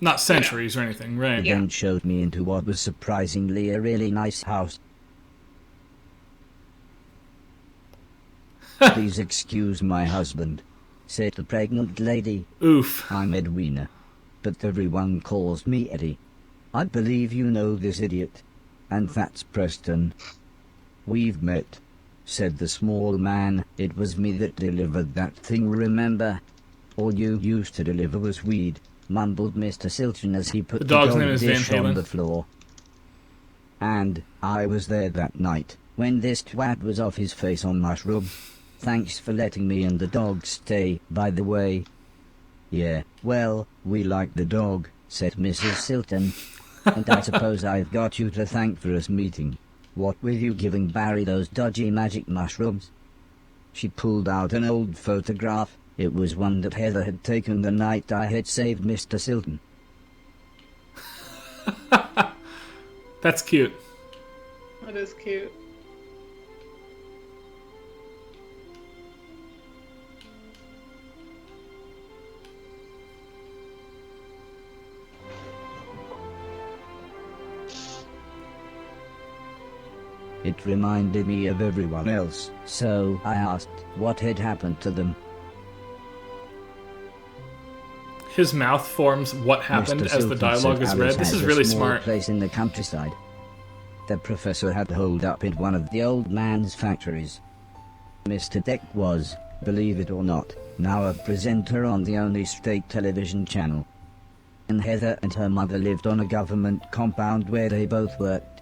Not centuries or anything, right? He then showed me into what was surprisingly a really nice house. Please excuse my husband, said the pregnant lady. Oof. I'm Edwina, but everyone calls me Eddie. I believe you know this idiot, and that's Preston. We've met, said the small man. It was me that delivered that thing, remember? All you used to deliver was weed, mumbled Mr. Silton as he put The the dog's dog name is Van dish on Halen. the floor. And I was there that night, when this twat was off his face on mushroom. Thanks for letting me and the dog stay, by the way. Yeah, well, we like the dog, said Mrs. Silton. And I suppose I've got you to thank for us meeting. What were you giving Barry those dodgy magic mushrooms? She pulled out an old photograph. It was one that Heather had taken the night I had saved Mr. Silton. That's cute. That is cute. It reminded me of everyone else, so I asked what had happened to them. His mouth forms what happened Mr. as the Silton dialogue said is Alice read. This had is a really small smart. place in the countryside. The professor had holed up in one of the old man's factories. Mr. Deck was, believe it or not, now a presenter on the only state television channel. And Heather and her mother lived on a government compound where they both worked.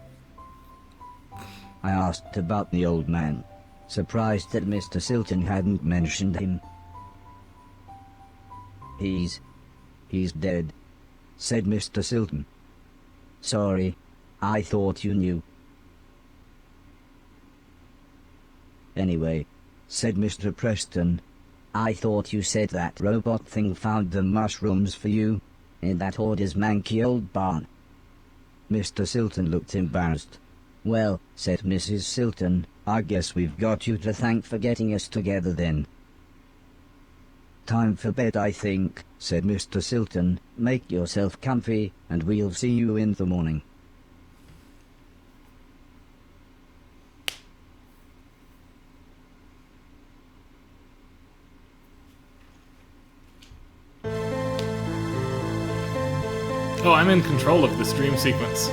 I asked about the old man, surprised that Mr. Silton hadn't mentioned him. He's dead, said Mr. Silton. Sorry, I thought you knew. Anyway, said Mr. Preston, I thought you said that robot thing found the mushrooms for you, in that hoarder's manky old barn. Mr. Silton looked embarrassed. Well, said Mrs. Silton, I guess we've got you to thank for getting us together then. Time for bed, I think, said Mr. Silton. Make yourself comfy, and we'll see you in the morning. Oh, I'm in control of this dream sequence.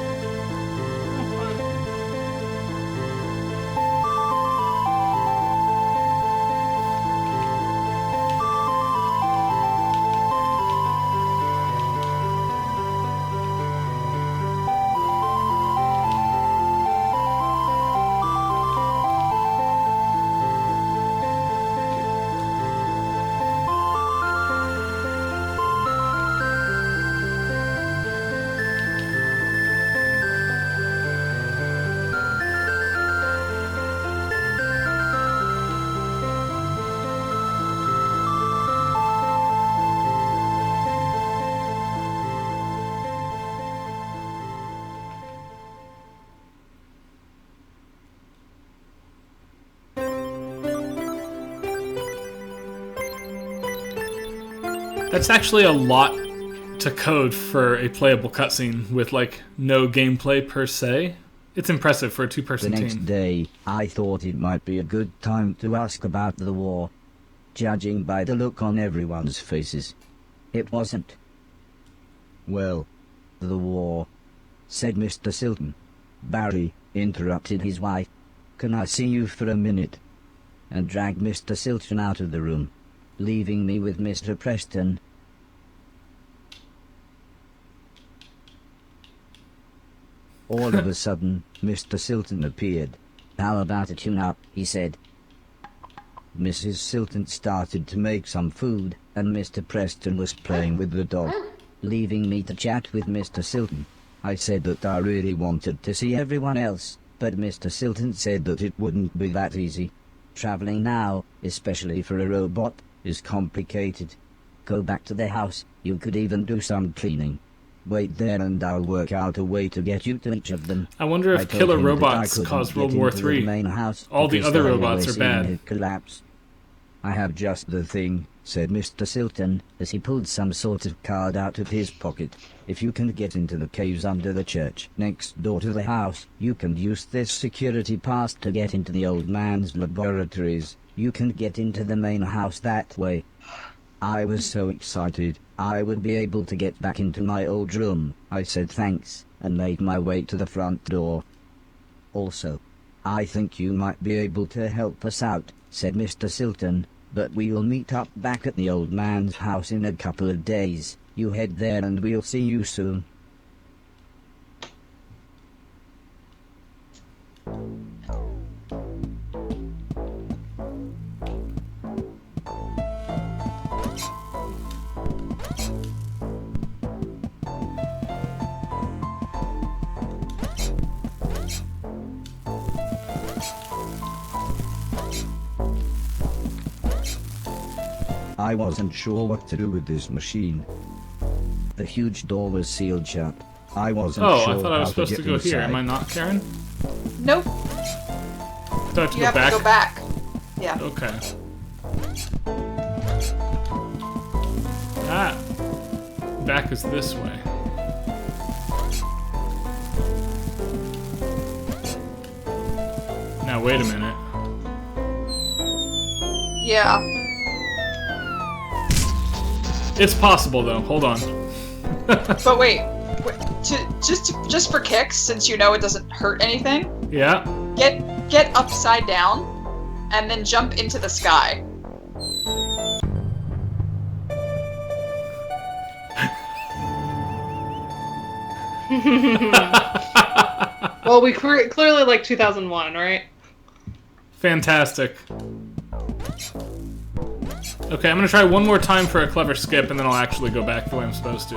That's actually a lot to code for a playable cutscene with, like, no gameplay per se. It's impressive for a two-person team. The next day, I thought it might be a good time to ask about the war, judging by the look on everyone's faces. It wasn't. Well, the war, said Mr. Silton. Barry interrupted his wife. Can I see you for a minute? And dragged Mr. Silton out of the room, leaving me with Mr. Preston. All of a sudden, Mr. Silton appeared. How about a tune-up, he said. Mrs. Silton started to make some food, and Mr. Preston was playing with the dog, leaving me to chat with Mr. Silton. I said that I really wanted to see everyone else, but Mr. Silton said that it wouldn't be that easy. Traveling now, especially for a robot, is complicated. Go back to the house, you could even do some cleaning. Wait there and I'll work out a way to get you to each of them. I wonder if killer robots caused World War III. All the other robots are bad. Collapse. I have just the thing, said Mr. Silton, as he pulled some sort of card out of his pocket. If you can get into the caves under the church, next door to the house, you can use this security pass to get into the old man's laboratories. You can get into the main house that way. I was so excited, I would be able to get back into my old room. I said thanks, and made my way to the front door. Also, I think you might be able to help us out, said Mr. Silton, but we'll meet up back at the old man's house in a couple of days. You head there and we'll see you soon. I wasn't sure what to do with this machine. The huge door was sealed shut. I wasn't sure. I thought I was supposed to go here. Am I not, Karen? Nope. I thought I had to You go have back. to go back. Yeah. Okay. Ah. Back is this way. Now wait a minute. Yeah. It's possible though. Hold on. But wait, just for kicks, since you know it doesn't hurt anything, Yeah. get upside down, and then jump into the sky. Well, we clearly like 2001, right? Fantastic. Okay, I'm gonna try one more time for a clever skip, and then I'll actually go back the way I'm supposed to.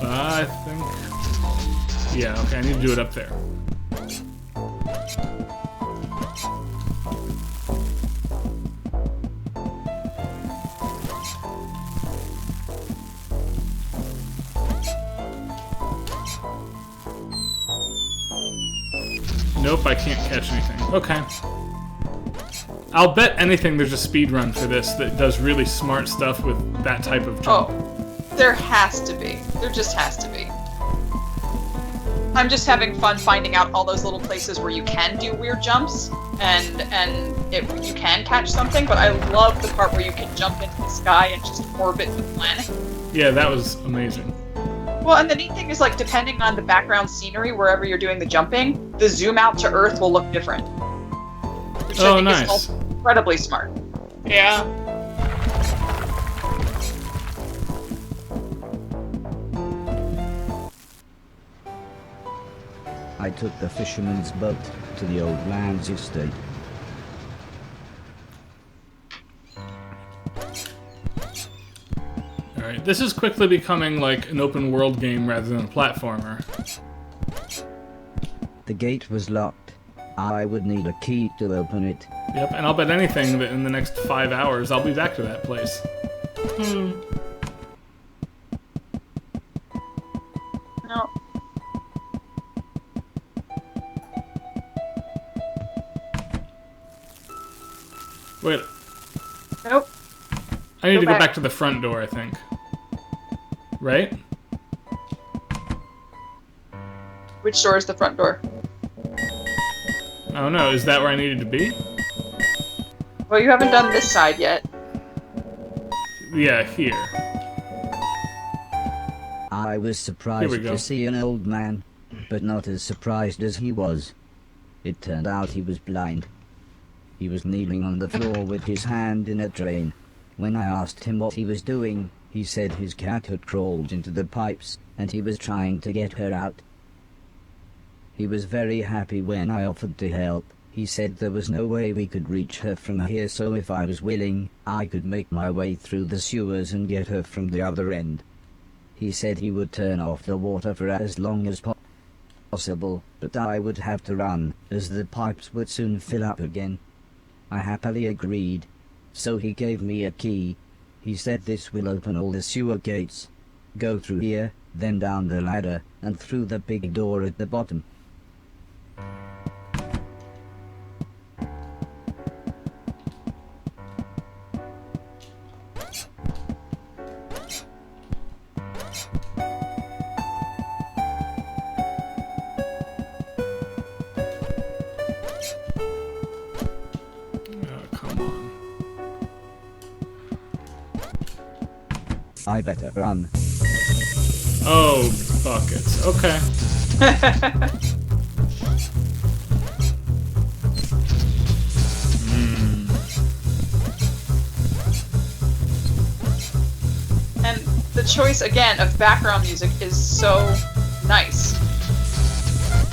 I think... Yeah, okay, I need to do it up there. Nope, I can't catch anything. Okay. I'll bet anything there's a speed run for this that does really smart stuff with that type of jump. Oh, there has to be. There just has to be. I'm just having fun finding out all those little places where you can do weird jumps and you can catch something, but I love the part where you can jump into the sky and just orbit the planet. Yeah, that was amazing. Well, and the neat thing is, like, depending on the background scenery, wherever you're doing the jumping, the zoom out to Earth will look different. Which I think nice. is also incredibly smart. Yeah. I took the fisherman's boat to the old man's estate. Alright, this is quickly becoming like an open world game rather than a platformer. The gate was locked. I would need a key to open it. Yep, and I'll bet anything that in the next 5 hours I'll be back to that place. No. Wait, Nope. I need Go to go back. back to the front door, I think. Right? Which door is the front door? Oh no, is that where I needed to be? Well, you haven't done this side yet. Yeah, here. I was Here surprised we go. to see an old man, but not as surprised as he was. It turned out he was blind. He was kneeling on the floor with his hand in a drain. When I asked him what he was doing, he said his cat had crawled into the pipes, and he was trying to get her out. He was very happy when I offered to help. He said there was no way we could reach her from here, so if I was willing, I could make my way through the sewers and get her from the other end. He said he would turn off the water for as long as possible, but I would have to run, as the pipes would soon fill up again. I happily agreed. So he gave me a key. He said this will open all the sewer gates. Go through here, then down the ladder, and through the big door at the bottom. Oh, come on. I better run. Oh, buckets. Okay. And the choice, again, of background music is so nice.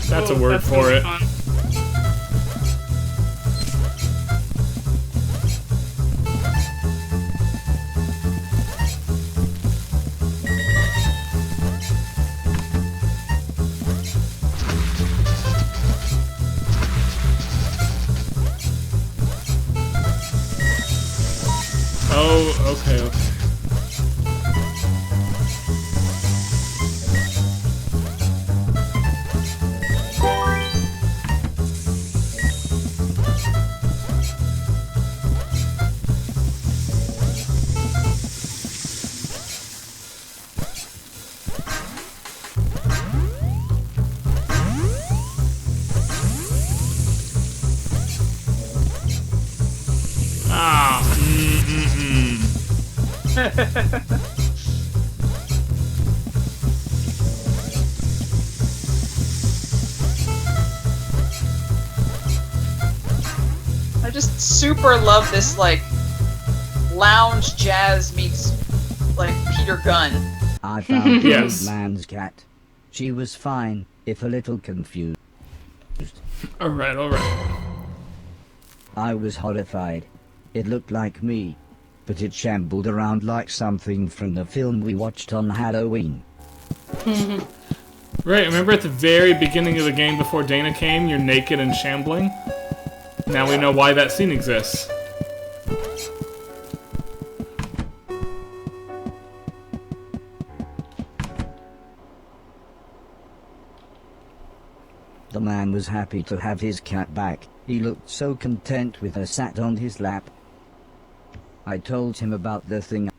That's a Ooh, word that's for really it. fun. Oh, okay, okay. Ah, I just super love this, like, lounge jazz meets, like, Peter Gunn. I found the Yes. old man's cat. She was fine, if a little confused. Alright, alright. I was horrified. It looked like me, but it shambled around like something from the film we watched on Halloween. Right, remember at the very beginning of the game before Dana came, you're naked and shambling? Now we know why that scene exists. The man was happy to have his cat back. He looked so content with her sat on his lap. I told him about the thing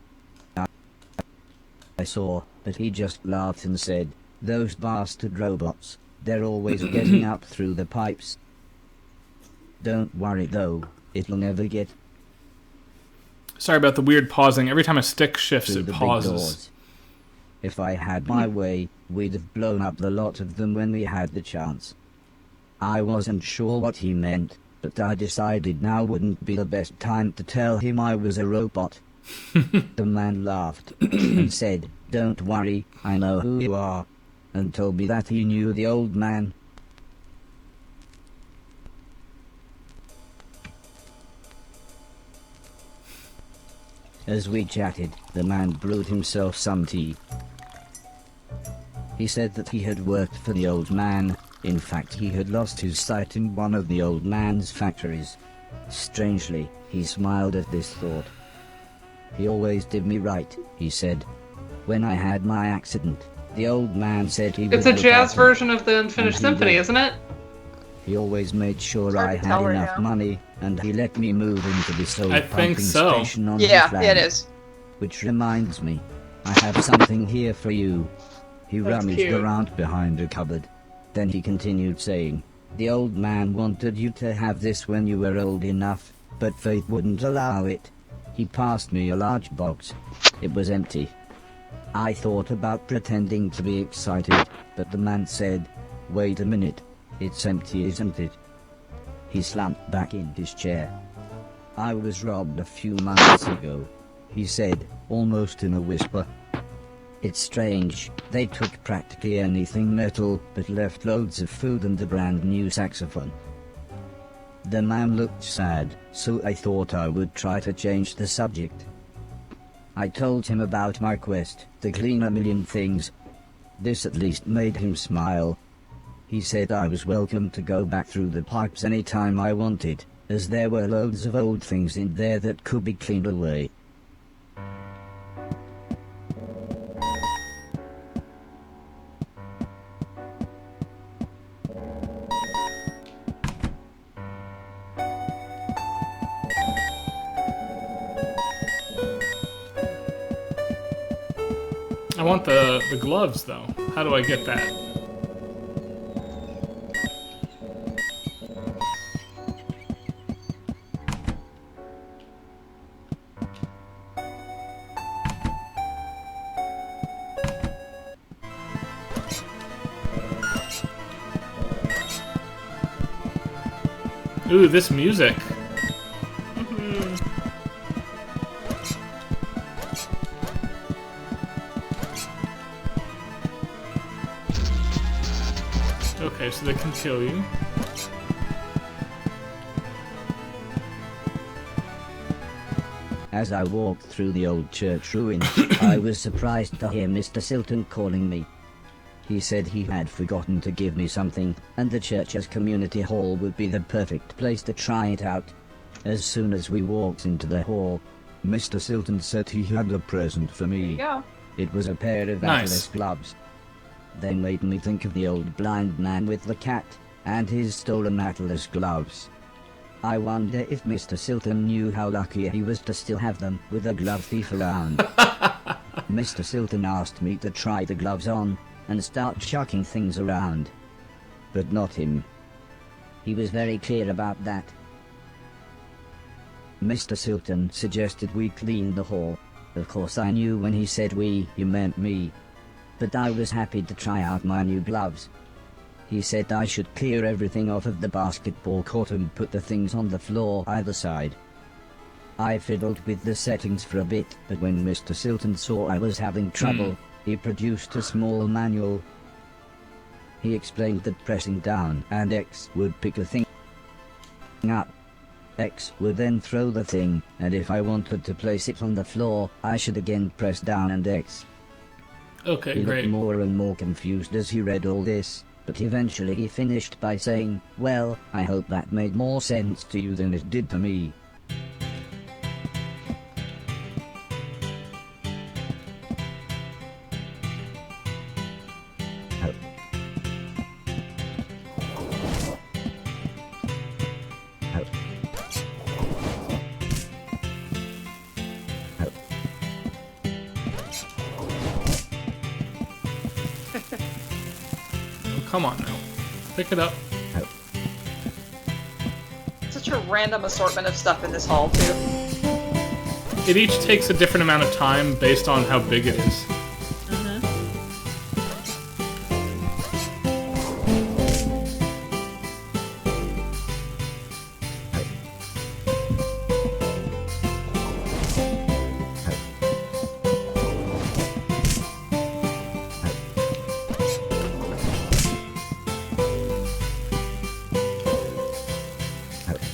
I saw, but he just laughed and said, "Those bastard robots, they're always getting up through the pipes. Don't worry though, it'll never get Sorry about the weird pausing. Every time a stick shifts, through it the big pauses. doors. If I had my way, we'd have blown up the lot of them when we had the chance." I wasn't sure what he meant, but I decided now wouldn't be the best time to tell him I was a robot. The man laughed and said, "Don't worry, I know who you are," and told me that he knew the old man. As we chatted, the man brewed himself some tea. He said that he had worked for the old man. In fact, he had lost his sight in one of the old man's factories. Strangely, he smiled at this thought. "He always did me right," he said. "When I had my accident, the old man said he would It's a look jazz after me. version of the Unfinished And he Symphony, will. isn't it? He always made sure hard I to had tell right enough now. money, and he let me move into this old I think pumping so. station on Yeah, his land. it is. Which reminds me, I have something here for you. He That's rummaged cute. around behind a cupboard. Then he continued saying, "The old man wanted you to have this when you were old enough, but fate wouldn't allow it." He passed me a large box. It was empty. I thought about pretending to be excited, but the man said, "Wait a minute, it's empty, isn't it?" He slumped back in his chair. "I was robbed a few months ago," he said, almost in a whisper. "It's strange, they took practically anything metal, but left loads of food and a brand new saxophone." The man looked sad, so I thought I would try to change the subject. I told him about my quest to clean a million things. This at least made him smile. He said I was welcome to go back through the pipes any time I wanted, as there were loads of old things in there that could be cleaned away. I want the gloves, though. How do I get that? Ooh, this music. Okay, so they can kill you. As I walked through the old church ruins, I was surprised to hear Mr. Silton calling me. He said he had forgotten to give me something, and the church's community hall would be the perfect place to try it out. As soon as we walked into the hall, Mr. Silton said he had a present for There me. you go. It was a pair of Nice. Atlas gloves. They made me think of the old blind man with the cat, and his stolen Atlas gloves. I wonder if Mr. Silton knew how lucky he was to still have them with a glove thief around. Mr. Silton asked me to try the gloves on, and start chucking things around. But not him. He was very clear about that. Mr. Silton suggested we clean the hall. Of course I knew when he said we, he meant me. But I was happy to try out my new gloves. He said I should clear everything off of the basketball court and put the things on the floor either side. I fiddled with the settings for a bit, but when Mr. Silton saw I was having trouble, he produced a small manual. He explained that pressing down and X would pick the thing up. X would then throw the thing, and if I wanted to place it on the floor, I should again press down and X. Okay, He great. looked more and more confused as he read all this, but eventually he finished by saying, "Well, I hope that made more sense to you than it did to me." Oh. Oh. Oh. Come on now. Pick it up. Oh. Such a random assortment of stuff in this hall, too. It each takes a different amount of time based on how big it is.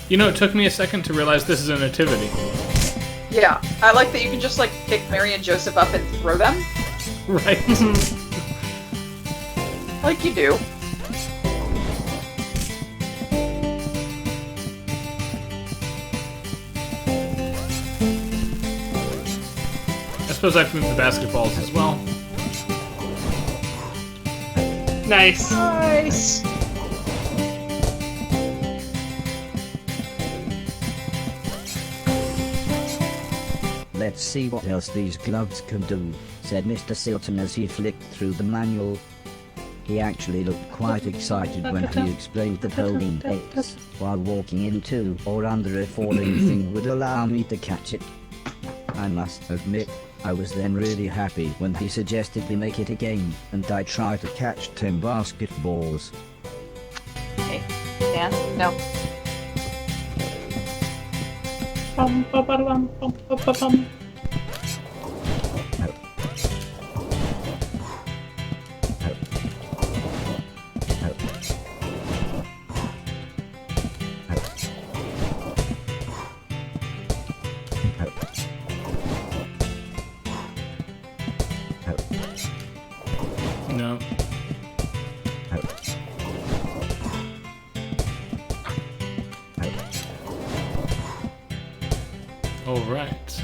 You know, it took me a second to realize this is a nativity. Yeah, I like that you can just, like, pick Mary and Joseph up and throw them, Right? like you do. I suppose I've moved the basketballs as well. Nice. Nice! "Let's see what else these gloves can do," said Mr. Silton as he flicked through the manual. He actually looked quite excited when he explained that holding X while walking into or under a falling thing would allow me to catch it. I must admit, I was then really happy when he suggested we make it a game, and I tried to catch 10 basketballs. Hey, Dan? No. Bum, ba, ba, bum, bum, ba, ba, bum. No. All right.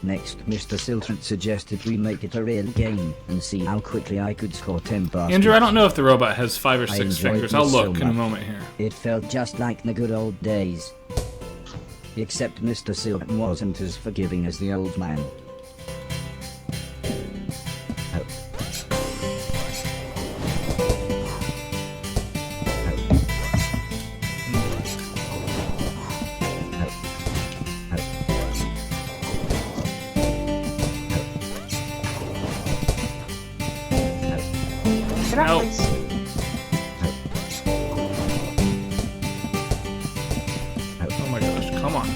Next, Mr. Silton suggested we make it a real game and see how quickly I could score 10 baskets. Andrew, I don't know if the robot has 5 or I 6 enjoyed fingers. this I'll so look in a much. moment here. It felt just like the good old days. Except Mr. Silton wasn't as forgiving as the old man. Oh. Get out, Ow. please. Oh my gosh, come on.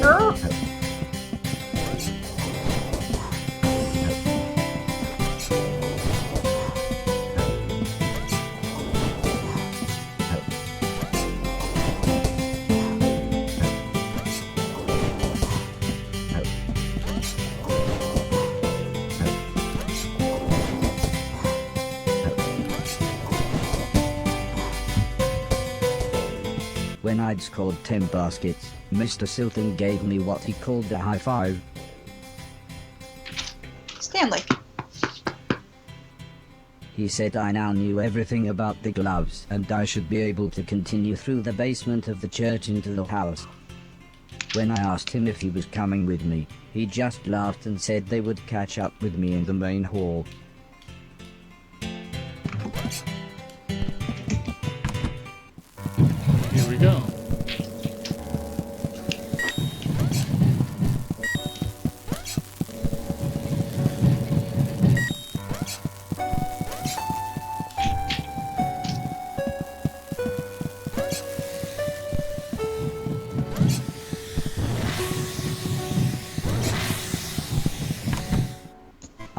Err. When I'd scored 10 baskets, Mr. Silton gave me what he called a high five. Stanley. He said I now knew everything about the gloves and I should be able to continue through the basement of the church into the house. When I asked him if he was coming with me, he just laughed and said they would catch up with me in the main hall.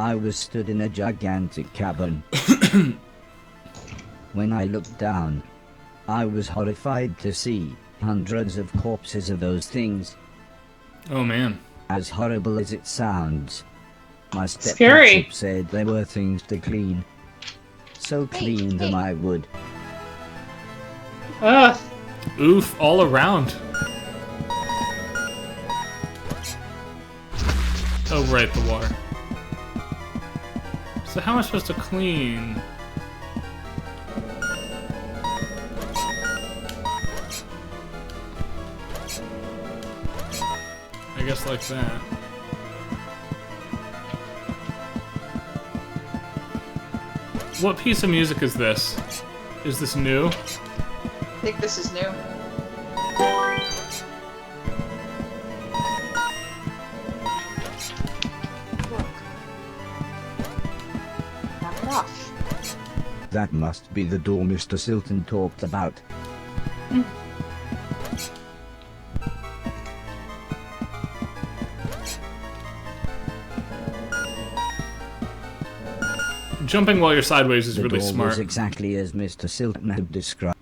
I was stood in a gigantic cavern. When I looked down, I was horrified to see hundreds of corpses of those things. Oh man. As horrible as it sounds, my Scary. stepdad said there were things to clean. So clean them I would. Ugh. Oof, all around. Oh, right, the water. So how am I supposed to clean? I guess like that. What piece of music is this? Is this new? I think this is new. Look. Knock it off. That must be the door Mr. Silton talked about. Jumping while you're sideways is The really door smart. was exactly as Mr. Silton had described.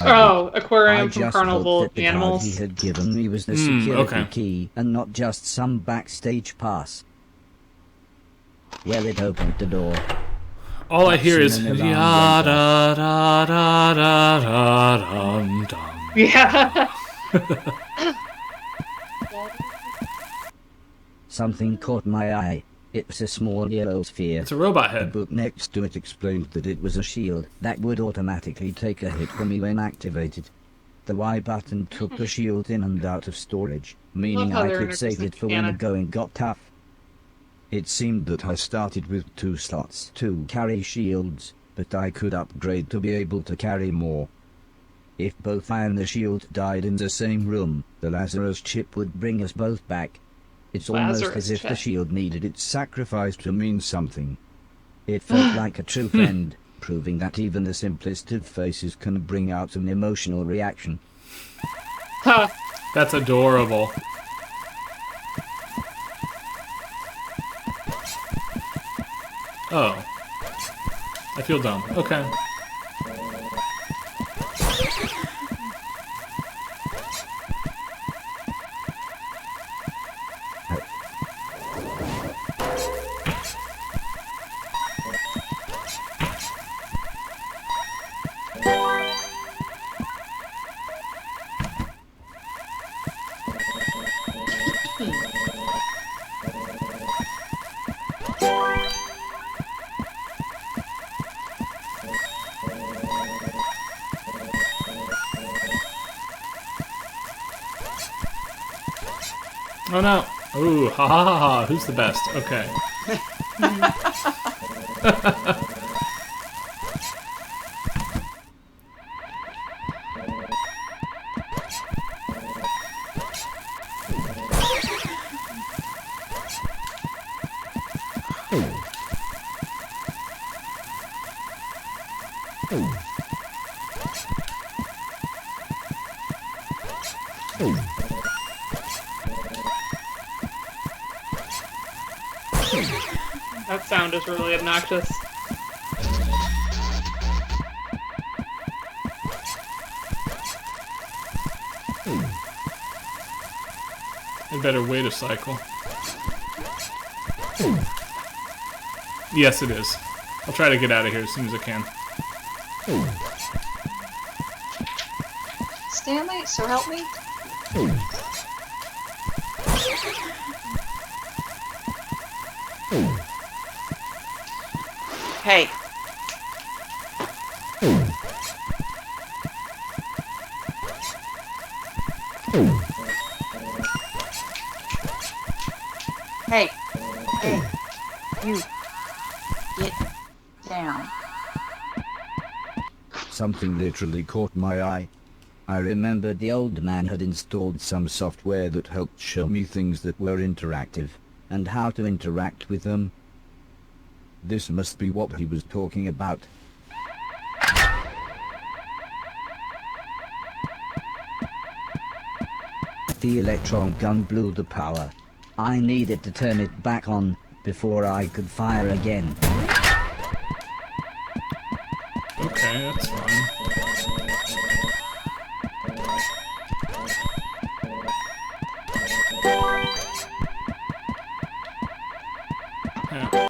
Oh, I aquarium from just Carnival hoped that of the card Animals. he had given me was the security okay. key and not just some backstage pass. Well, it opened the door. All I hear is That's an ya alarm da da da da da dum dum. Yeah. Something caught my eye. It was a small yellow sphere. It's a robot The head. book next to it explained that it was a shield that would automatically take a hit for me when activated. The Y button took the shield in and out of storage, meaning how I they're could save it for when the canon. going got tough. It seemed that I started with 2 slots to carry shields, but I could upgrade to be able to carry more. If both I and the shield died in the same room, the Lazarus chip would bring us both back. It's almost Lazarus as if the chip. shield needed its sacrifice to mean something. It felt like a true friend, proving that even the simplest of faces can bring out an emotional reaction. Huh. That's adorable. Oh. I feel dumb. Okay. Oh no. Ooh, ha ha ha ha. Who's the best? Okay. That sound is really obnoxious. I better wait a cycle. Yes, it is. I'll try to get out of here as soon as I can. Stanley, so help me. Hey. Hey. Hey. You. Get down. Something literally caught my eye. I remembered the old man had installed some software that helped show me things that were interactive, and how to interact with them. This must be what he was talking about. The electron gun blew the power. I needed to turn it back on, before I could fire again. Okay, that's fine. Yeah.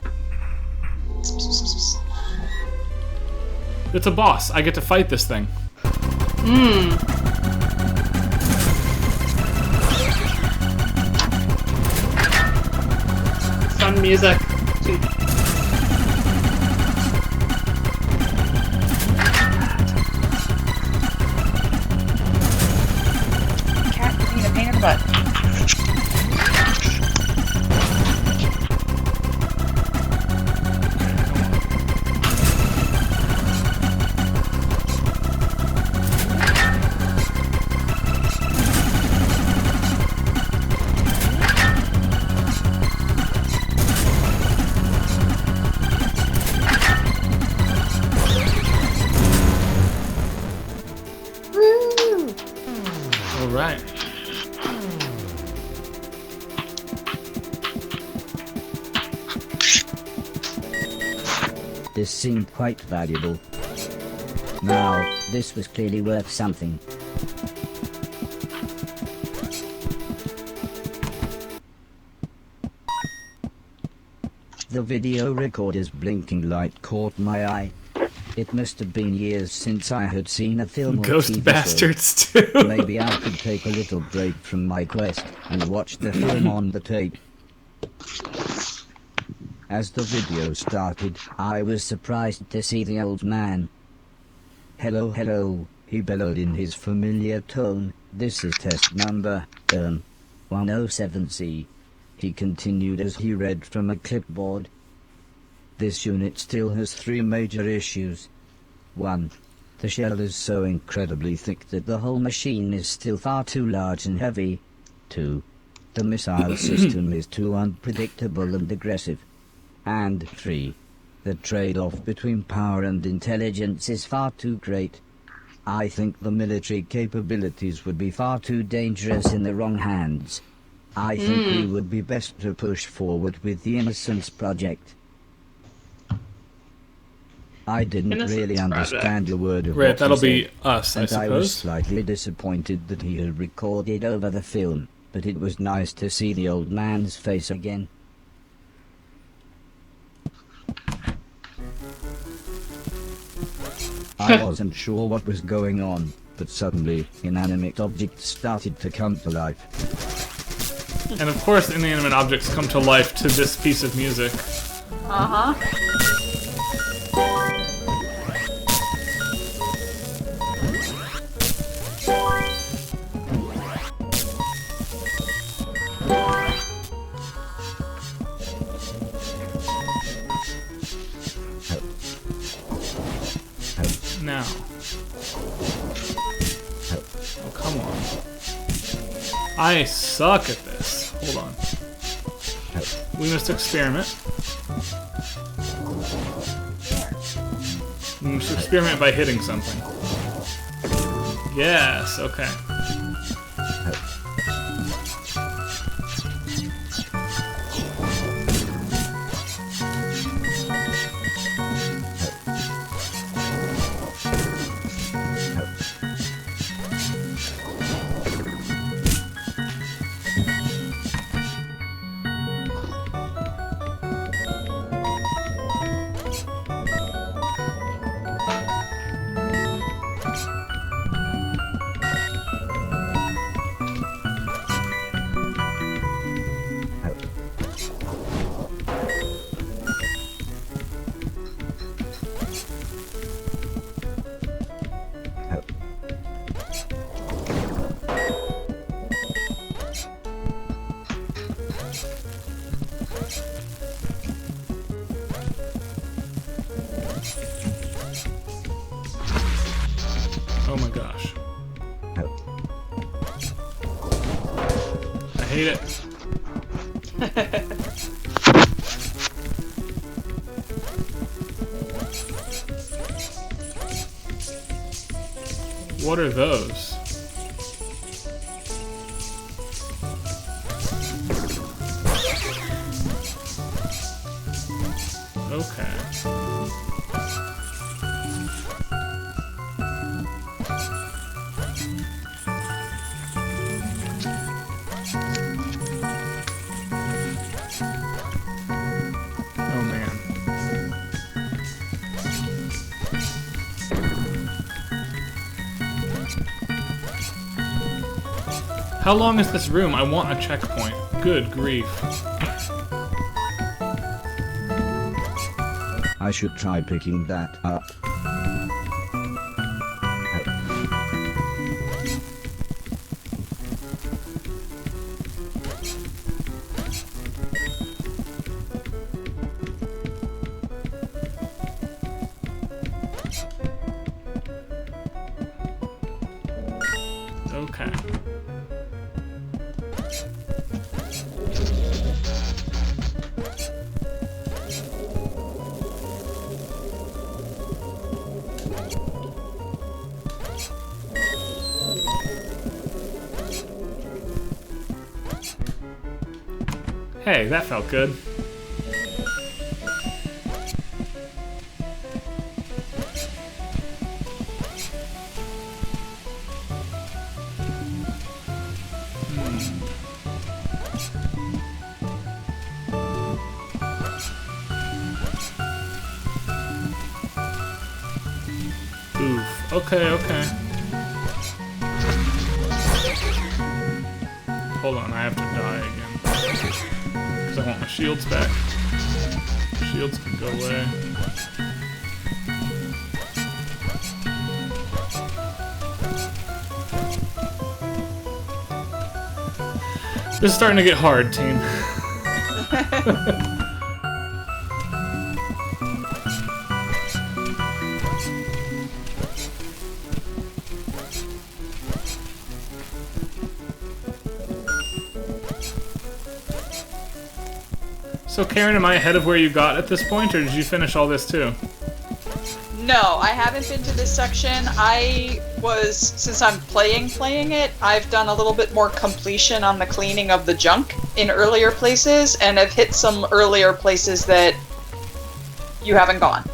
It's a boss. I get to fight this thing. Fun music. Cat gives me a pain in the butt. All right. This seemed quite valuable. Now, this was clearly worth something. The video recorder's blinking light caught my eye. It must have been years since I had seen a film or Ghost TV show. bastards too. Maybe I could take a little break from my quest and watch the film on the tape. As the video started, I was surprised to see the old man. "Hello, hello," he bellowed in his familiar tone. "This is test number, 107C. He continued as he read from a clipboard. "This unit still has 3 major issues. 1. The shell is so incredibly thick that the whole machine is still far too large and heavy. 2. The missile system is too unpredictable and aggressive. And 3. The trade-off between power and intelligence is far too great. I think the military capabilities would be far too dangerous in the wrong hands. I think we would be best to push forward with the Innocence Project." I didn't Innocence really Project. understand a word of Right, what that'll he be said, us, I and I was suppose. slightly disappointed that he had recorded over the film, but it was nice to see the old man's face again. I wasn't sure what was going on, but suddenly, inanimate objects started to come to life. And of course, inanimate objects come to life to this piece of music. Uh-huh. Now. Oh, come on. I suck at this. Hold on. We must experiment. We must experiment by hitting something. Yes, okay. Oh my gosh. I hate it. What are those? Okay. Oh man. How long is this room? I want a checkpoint. Good grief. I should try picking that up. Okay. Hey, that felt good. Oof. Okay, okay. Hold on, I have to die again. Because I want my shields back. Shields can go away. This is starting to get hard, team. So Karen, am I ahead of where you got at this point, or did you finish all this too? No, I haven't been to this section. Since I'm playing it, I've done a little bit more completion on the cleaning of the junk in earlier places, and I've hit some earlier places that you haven't gone.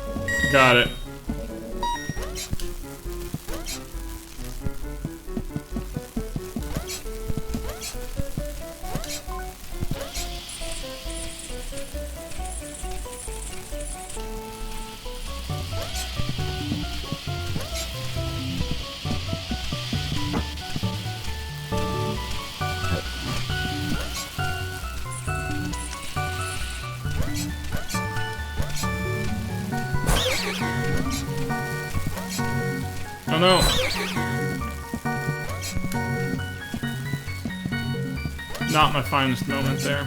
Got it. Oh no! Not my finest moment there.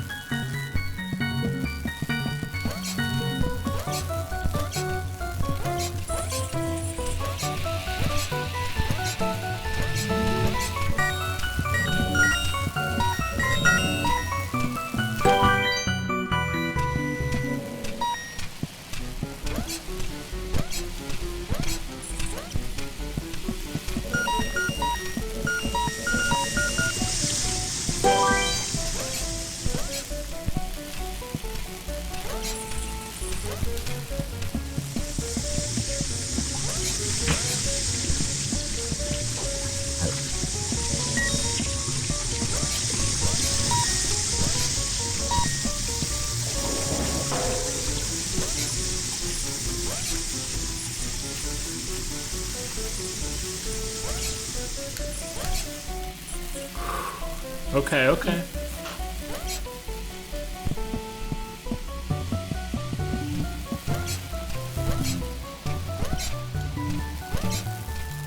Okay, okay.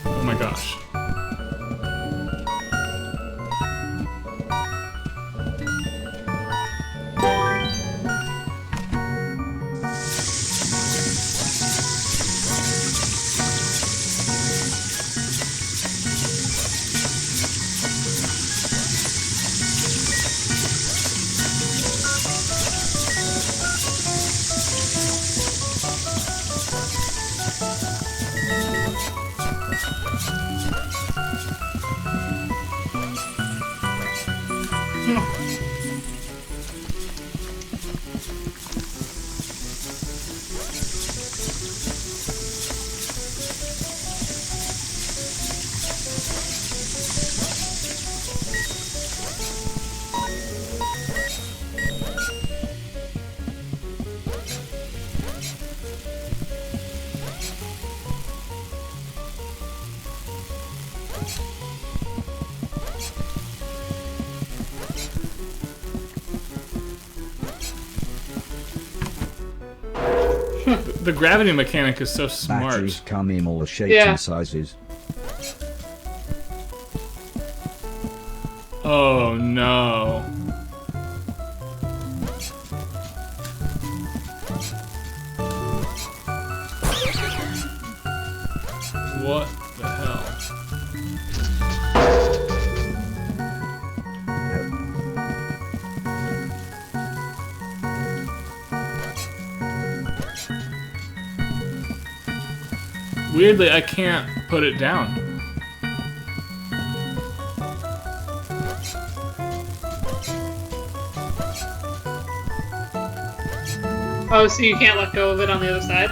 Oh my gosh. The gravity mechanic is so smart. Batteries come in all shapes Yeah. and sizes. Oh no. What the hell? Weirdly, I can't put it down. Oh, so you can't let go of it on the other side?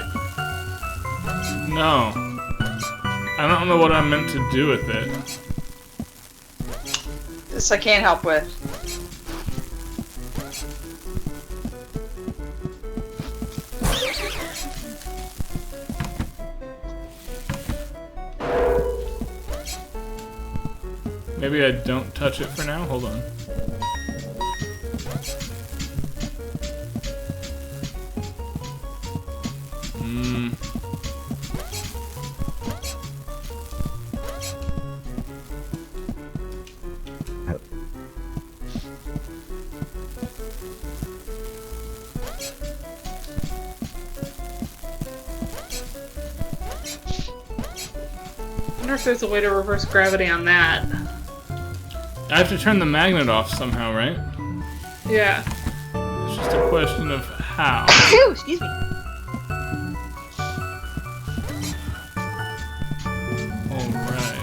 No. I don't know what I'm meant to do with it. This I can't help with. Maybe I don't touch it for now? Hold on. I wonder if there's a way to reverse gravity on that. I have to turn the magnet off somehow, right? Yeah. It's just a question of how. Phew, excuse me. Alright.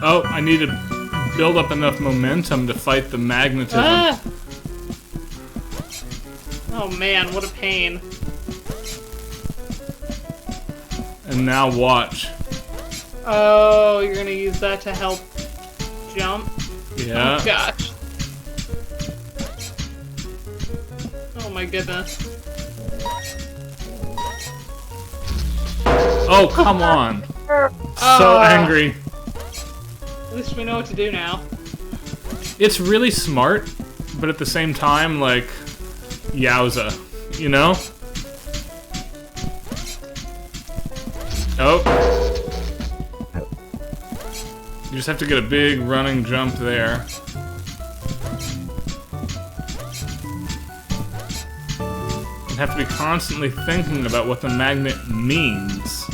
Oh, I need to build up enough momentum to fight the magnetism. Ah! Oh man, what a pain. And now watch. Oh, you're gonna use that to help jump? Yeah. Oh gosh. Oh my goodness. Oh, come on. So angry. At least we know what to do now. It's really smart, but at the same time, like, yowza. You know? Oh. You just have to get a big running jump there. And have to be constantly thinking about what the magnet means.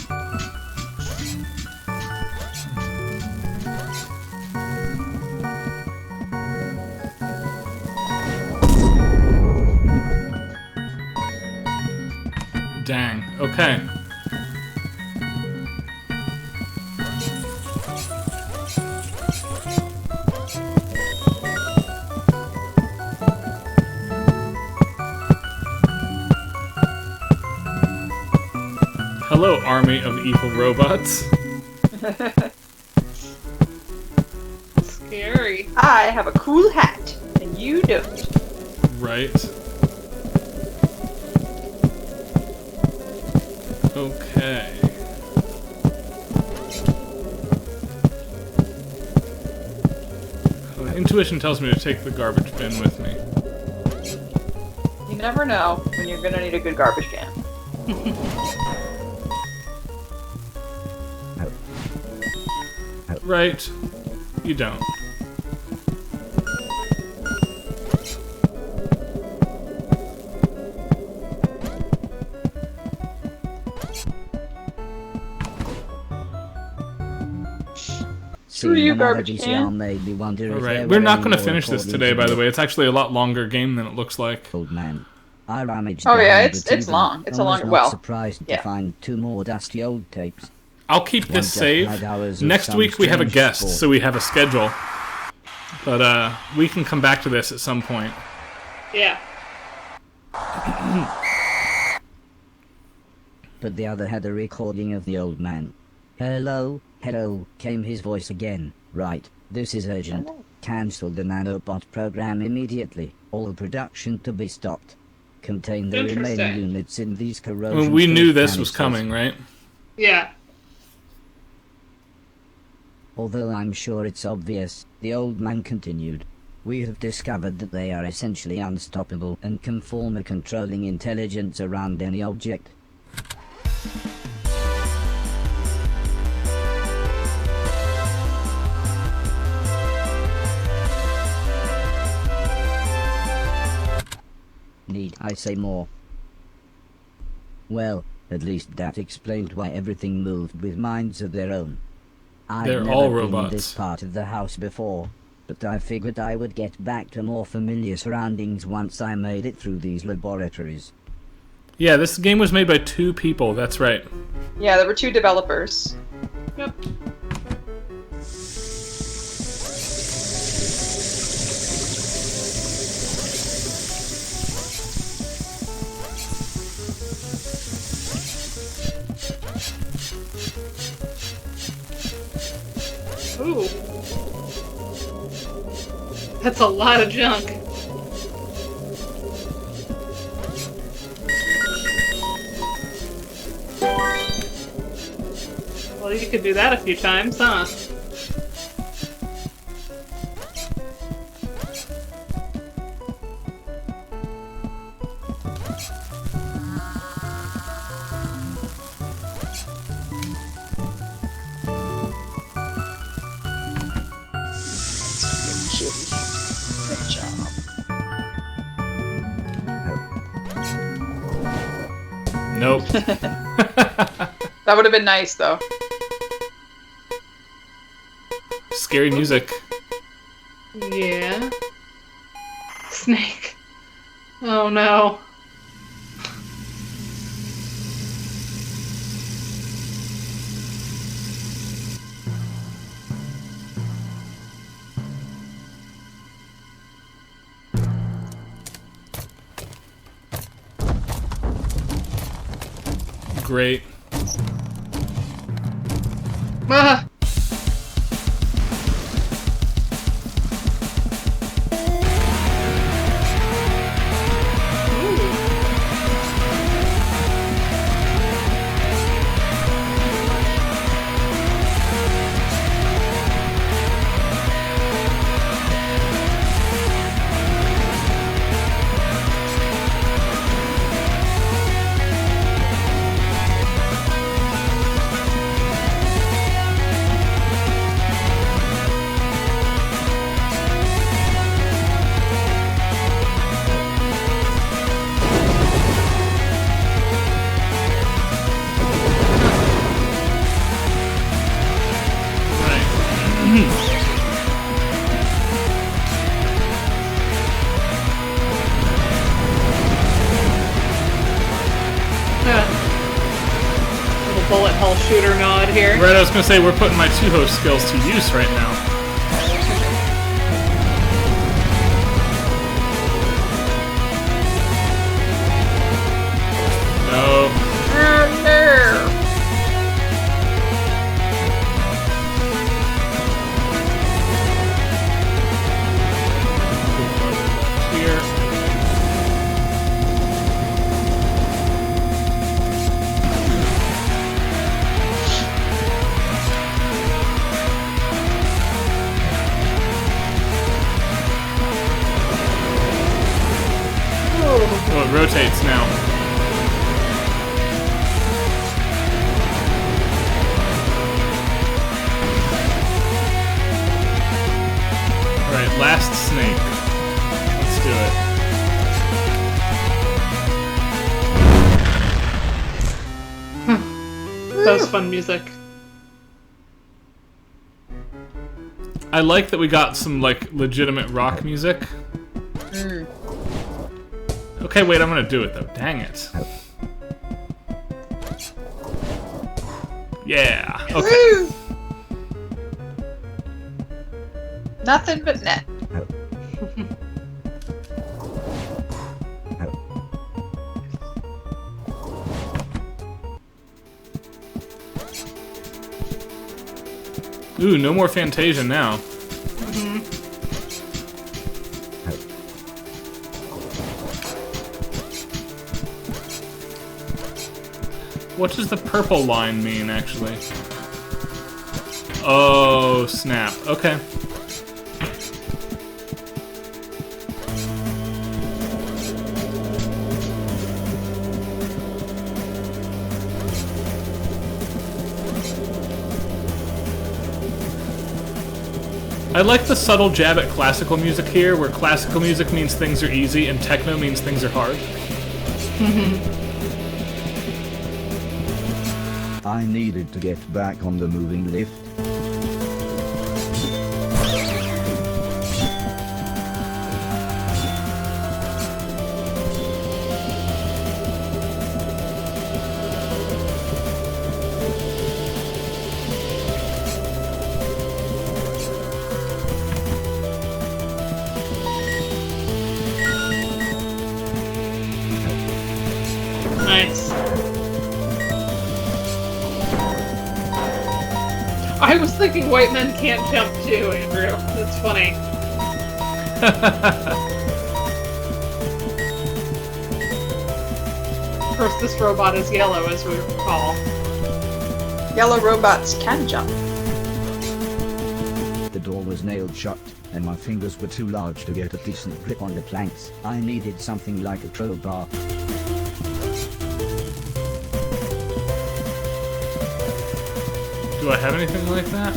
Dang. Okay. Hello, army of evil robots. Scary. I have a cool hat, and you don't. Right. Okay. Intuition tells me to take the garbage bin with me. You never know when you're gonna need a good garbage can. Right. You don't. Screw you, garbage can. Made me wonder if Alright, there we're were not any going to more finish this today, by the way. It's actually a lot longer game than it looks like. Old man. I rummaged Oh, yeah, down it's the TV. long. It's a I was longer- not well, surprised yeah. to find 2 more dusty old tapes. I'll keep One this just save. had hours of Next some week we have a strange guest, sport. so we have a schedule. But we can come back to this at some point. Yeah. But the other had a recording of the old man. Hello, hello, came his voice again. Right, this is urgent. Cancel the nanobot program immediately. All production to be stopped. Contain the remaining Interesting. units in these I corrosion. mean, we knew this was coming, right? Yeah. Although I'm sure it's obvious, the old man continued. We have discovered that they are essentially unstoppable and can form a controlling intelligence around any object. Need I say more? Well, at least that explained why everything moved with minds of their own. I've They're never all been robots. this part of the house before, but I figured I would get back to more familiar surroundings once I made it through these laboratories. Yeah, this game was made by 2 people, that's right. Yeah, there were 2 developers. Yep. Ooh. That's a lot of junk. Well, you could do that a few times, huh? Good job. Nope. That would have been nice, though. Scary music. Yeah. Snake. Oh no. Great. Ah! Little bullet hell shooter nod here. Right, I was gonna say, we're putting my 2-host skills to use right now. No. Here. Oh, it rotates now. Alright, last snake. Let's do it. That was fun music. I like that we got some, like, legitimate rock music. Okay, wait, I'm gonna do it, though. Dang it. Yeah. Okay. Woo! Nothing but net. Ooh, no more Fantasia now. What does the purple line mean, actually? Oh, snap. Okay. I like the subtle jab at classical music here, where classical music means things are easy and techno means things are hard. I needed to get back on the moving lift. Nice. I was thinking white men can't jump too, Andrew. That's funny. Of course, this robot is yellow, as we recall. Yellow robots can jump. The door was nailed shut, and my fingers were too large to get a decent grip on the planks. I needed something like a crowbar. Do I have anything like that?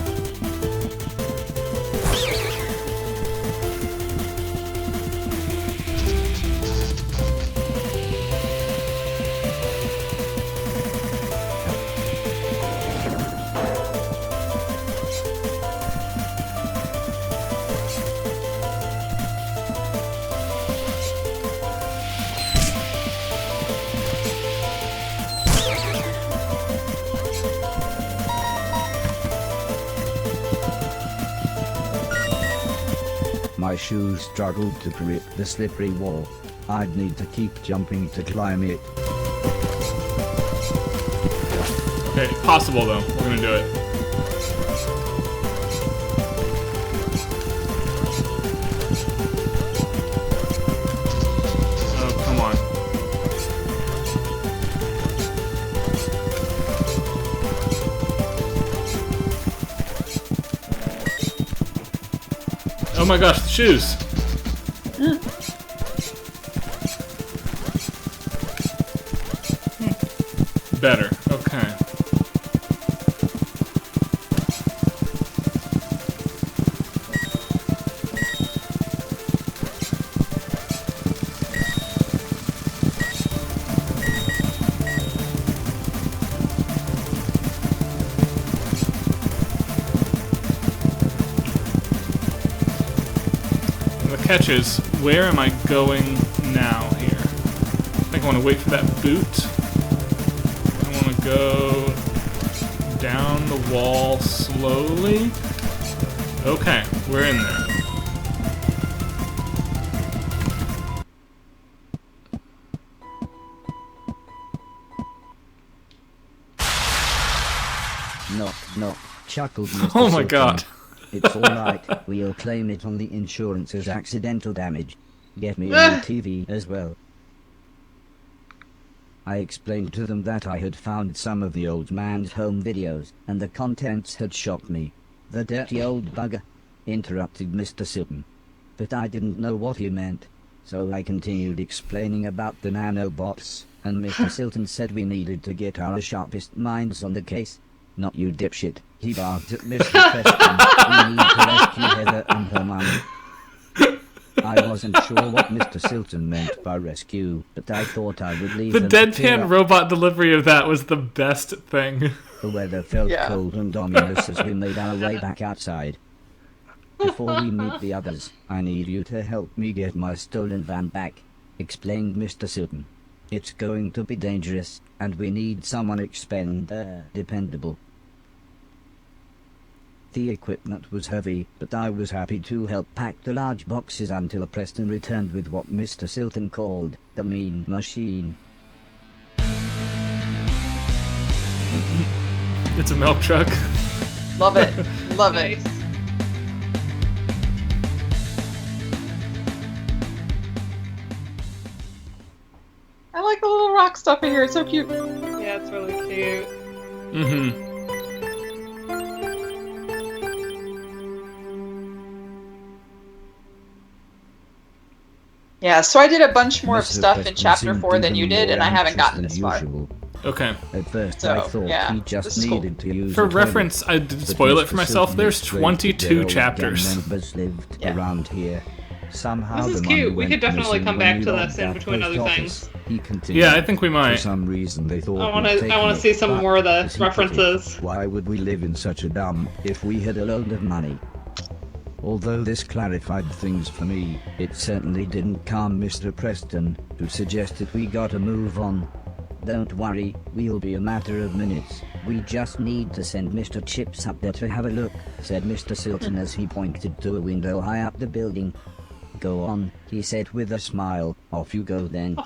My shoes struggled to grip the slippery wall. I'd need to keep jumping to climb it. Okay, possible though. We're gonna do it. Oh, come on. Oh my gosh, the shoes! Better, okay. Catch is, where am I going now here? I think I want to wait for that boot. I want to go down the wall slowly. Okay, we're in there. Knock, knock, chuckled Mr. Oh my Silverman. god. It's alright, we'll claim it on the insurance as accidental damage. Get me a new TV as well. I explained to them that I had found some of the old man's home videos, and the contents had shocked me. The dirty old bugger, interrupted Mr. Silton. But I didn't know what he meant, so I continued explaining about the nanobots, and Mr. Silton said we needed to get our sharpest minds on the case. Not you dipshit, he barked at Mr. Preston. We need to rescue Heather and her mum. I wasn't sure what Mr. Silton meant by rescue, but I thought I would leave The them to clear deadpan up. robot delivery of that was the best thing. The weather felt Yeah. cold and ominous as we made our way back outside. Before we meet the others, I need you to help me get my stolen van back, explained Mr. Silton. It's going to be dangerous, and we need someone dependable. The equipment was heavy, but I was happy to help pack the large boxes until Preston returned with what Mr. Silton called the mean machine. It's a milk truck. Love it. Love it. Nice. I like the little rock stuff in here. It's so cute. Yeah, it's really cute. Mm-hmm. Yeah, so I did a bunch more of Mr. stuff in Preston chapter seemed 4 than you even did, more and I haven't gotten anxious this than far. usual. Okay. At first So, I thought yeah, he this just is cool. needed to use For the toilet, reference, I did but spoil it for Mr. myself. Silton There's explained 22 that their old chapters. gang members lived Yeah. around here. Somehow This is the money cute. We went could definitely missing come when back we to robbed this in that between post other office. things. He continued. Yeah, I think we For might. some reason they thought I wanna- we'd I taken wanna it, see some but, more of the as he put it, references. why would we live in such a dump if we had a load of money? Although this clarified things for me, it certainly didn't calm Mr. Preston, who suggested we gotta move on. Don't worry, we'll be a matter of minutes. We just need to send Mr. Chips up there to have a look, said Mr. Silton as he pointed to a window high up the building. Go on, he said with a smile. Off you go then.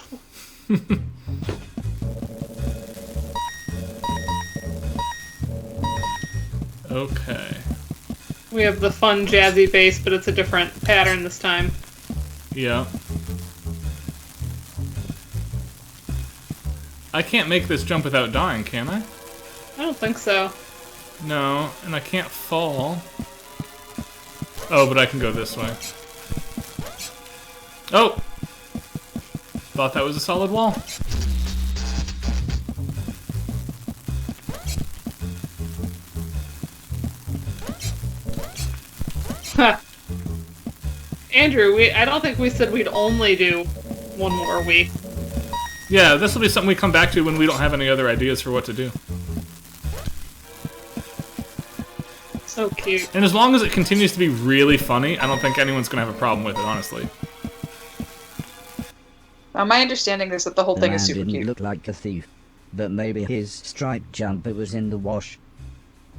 Okay. We have the fun jazzy bass, but it's a different pattern this time. Yeah. I can't make this jump without dying, can I? I don't think so. No, and I can't fall. Oh, but I can go this way. Oh! Thought that was a solid wall. Andrew, I don't think we said we'd only do one more week. Yeah, this will be something we come back to when we don't have any other ideas for what to do. So cute. And as long as it continues to be really funny, I don't think anyone's gonna have a problem with it, honestly. My understanding is that the whole The thing man is super didn't cute. look like a thief, but maybe his striped jumper was in the wash.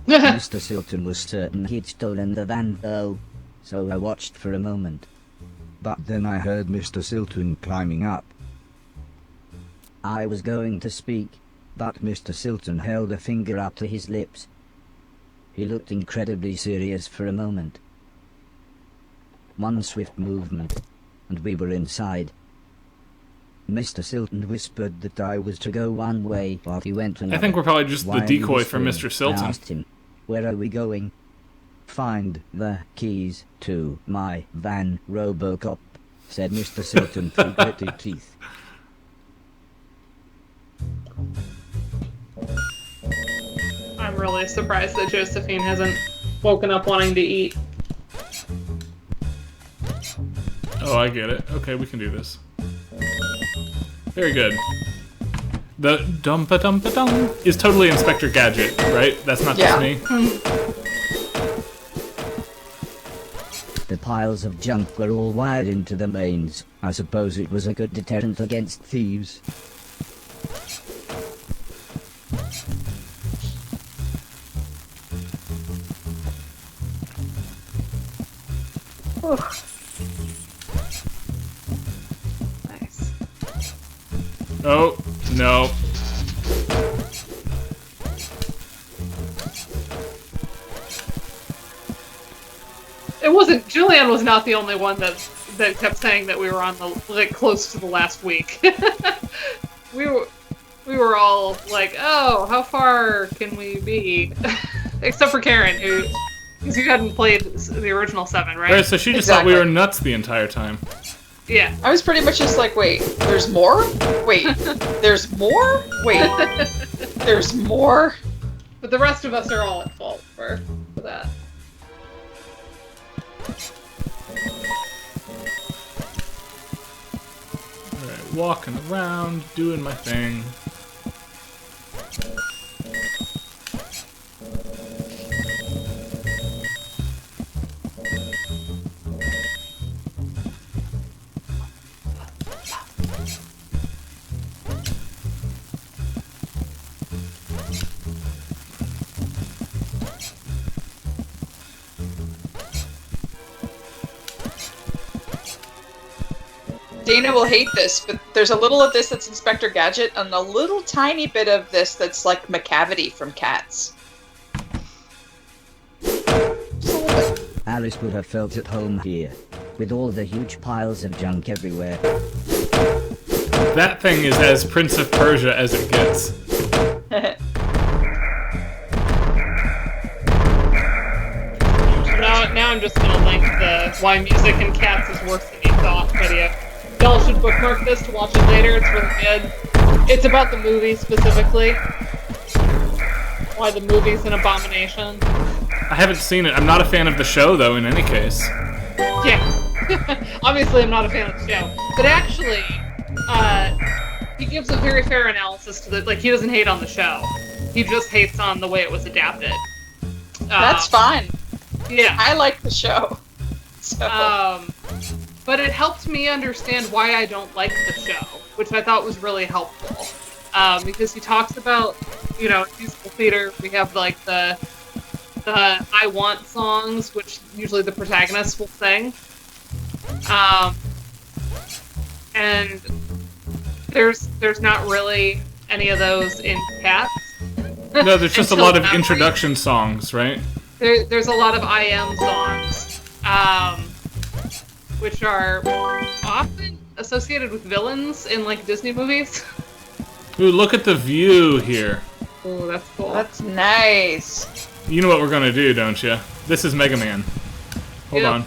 Mr. Silton was certain he'd stolen the van though, so I watched for a moment. But then I heard Mr. Silton climbing up. I was going to speak, but Mr. Silton held a finger up to his lips. He looked incredibly serious for a moment. One swift movement, and we were inside. Mr. Silton whispered that I was to go one way while he went another. I think we're probably just Why the are you decoy for whispering? Mr. Silton. I asked him, "Where are we going?" "Find the keys to my van, Robocop," said Mr. Silton through gritted teeth. I'm really surprised that Josephine hasn't woken up wanting to eat. Oh, I get it. Okay, we can do this. Very good. The dumpa-dumpa-dum is totally Inspector Gadget, right? That's not just Yeah. me. The piles of junk were all wired into the mains. I suppose it was a good deterrent against thieves. Nice. Oh, no. It wasn't. Julianne was not the only one that kept saying that we were on the close to the last week. we were all like, oh, how far can we be? Except for Karen, who, because you hadn't played the original 7, right? Right, so she just thought we Exactly. were nuts the entire time. Yeah. I was pretty much just like, wait, there's more? Wait, there's more? Wait, there's more? But the rest of us are all at fault for that. Alright, walking around, doing my thing. Dana will hate this, but there's a little of this that's Inspector Gadget, and a little tiny bit of this that's like McCavity from Cats. Alice would have felt at home here, with all the huge piles of junk everywhere. That thing is as Prince of Persia as it gets. Now I'm just gonna link the Why Music and Cats is Worse Than You Thought video. Y'all should bookmark this to watch it later, it's really good. It's about the movie specifically. Why the movie's an abomination. I haven't seen it. I'm not a fan of the show, though, in any case. Yeah. Obviously I'm not a fan of the show. But actually, he gives a very fair analysis to the, like, he doesn't hate on the show. He just hates on the way it was adapted. That's fine. Yeah. I like the show. So. But it helped me understand why I don't like the show, which I thought was really helpful. Because he talks about, you know, musical theater, we have, like, the I Want songs, which usually the protagonists will sing. And there's not really any of those in Cats. No, there's just a lot of introduction songs, right? There's a lot of IM songs, which are often associated with villains in, like, Disney movies. Ooh, look at the view here. Oh, that's cool. That's nice. You know what we're gonna do, don't you? This is Mega Man. Hold on.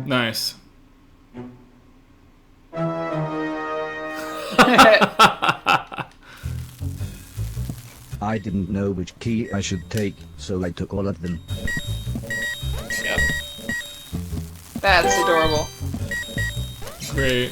Nice. I didn't know which key I should take, so I took all of them. Yep. That's adorable. Great.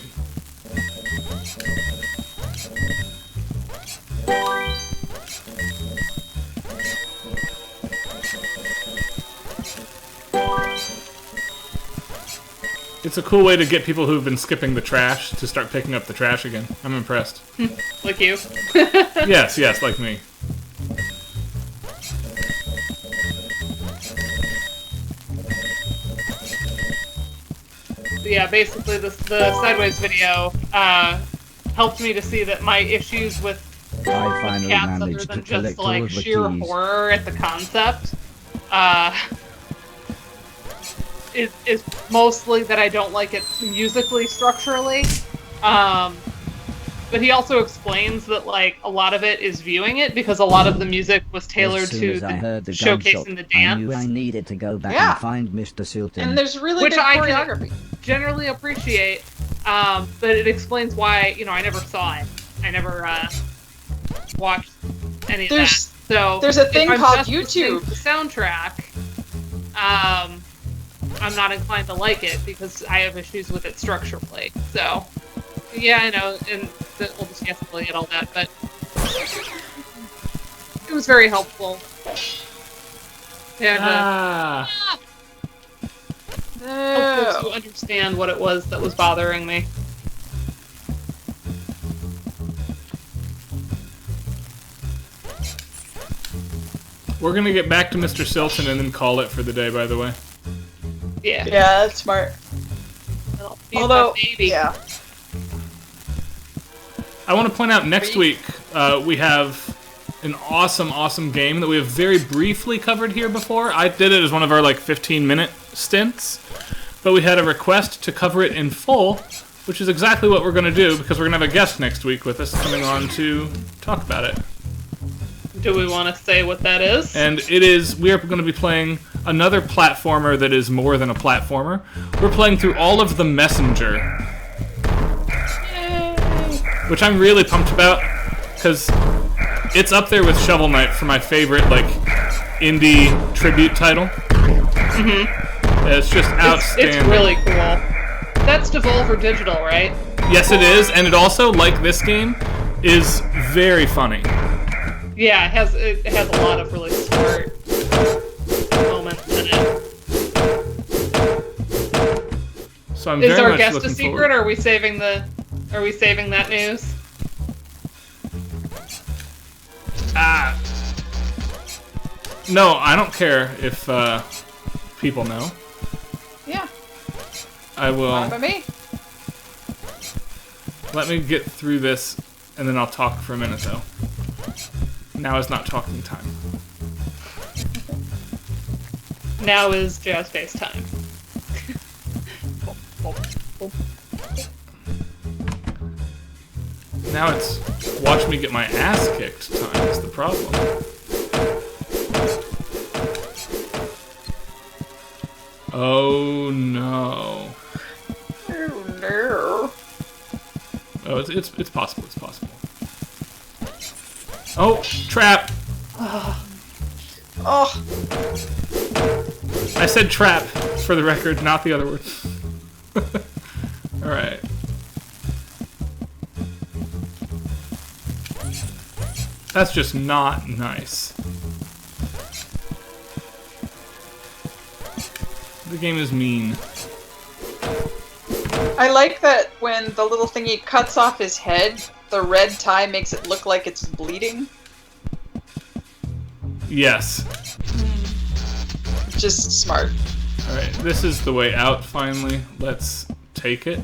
It's a cool way to get people who've been skipping the trash to start picking up the trash again. I'm impressed. Like you. Yes, like me. Yeah, basically the Sideways video helped me to see that my issues with I finally Cats, other managed to than collect just all like of the sheer keys. horror at the concept, is mostly that I don't like it musically, structurally. But he also explains that, like, a lot of it is viewing it, because a lot of the music was tailored As soon to as I heard the showcasing gunshot, the I dance. knew I needed to go back Yeah. and find Mr. Silton. And there's really Which good I can- choreography. Generally appreciate, but it explains why, you know, I never saw it. I never watched any of that. So there's a if thing I'm called just listening YouTube. to the soundtrack, I'm not inclined to like it because I have issues with it structurally. So, yeah, I know, and we'll discuss and all that, but it was very helpful. And helpful to understand what it was that was bothering me. We're gonna get back to Mr. Silton and then call it for the day, by the way. Yeah. Yeah, that's smart. Although, baby. yeah. I want to point out next week we have an awesome game that we have very briefly covered here before. I did it as one of our like 15-minute stints, but we had a request to cover it in full, which is exactly what we're going to do because we're going to have a guest next week with us coming on to talk about it. Do we want to say what that is? And it is, we are going to be playing another platformer that is more than a platformer. We're playing through all of The Messenger. Yay. Which I'm really pumped about, because it's up there with Shovel Knight for my favorite, like, indie tribute title. Mm-hmm. It's just outstanding. It's really cool. That's Devolver Digital, right? Yes, it is, and it also, like this game, is very funny. Yeah, it has a lot of really smart moments in it. So I'm Is very our much guest a looking secret, forward. or are we saving that news? No, I don't care if people know. Yeah. I will. Fine by me. Let me get through this, and then I'll talk for a minute, though. Now is not talking time. Now is jazz bass time. Now it's watch me get my ass kicked time is the problem. Oh no. Oh no. Oh, it's possible. It's possible. Oh, trap! Oh. I said trap, for the record, not the other word. Alright. That's just not nice. The game is mean. I like that when the little thingy cuts off his head, the red tie makes it look like it's bleeding. Yes. Just smart. Alright, this is the way out, finally. Let's take it.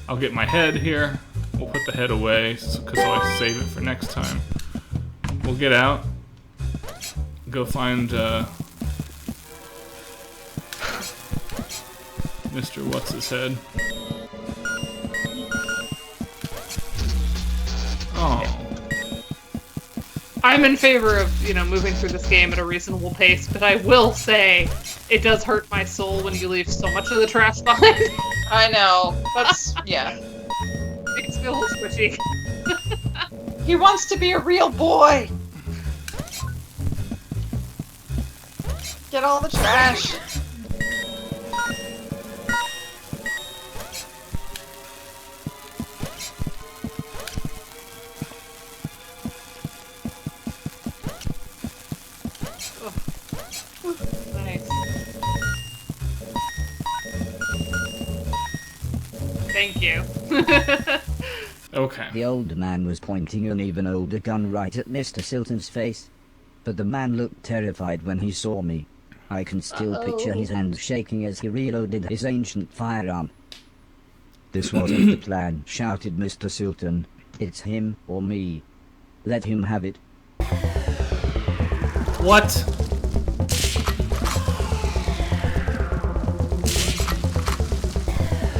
I'll get my head here. We'll put the head away, because I'll save it for next time. We'll get out. Go find, Mr. What's-His-Head. Oh. I'm in favor of, moving through this game at a reasonable pace, but I will say it does hurt my soul when you leave so much of the trash behind. I know. That's, yeah. Makes me feel a little squishy. He wants to be a real boy! Get all the trash. Nice. Thank you. Okay. The old man was pointing an even older gun right at Mr. Silton's face. But the man looked terrified when he saw me. I can still picture his hand shaking as he reloaded his ancient firearm. "This wasn't the plan," shouted Mr. Silton. "It's him or me. Let him have it." What?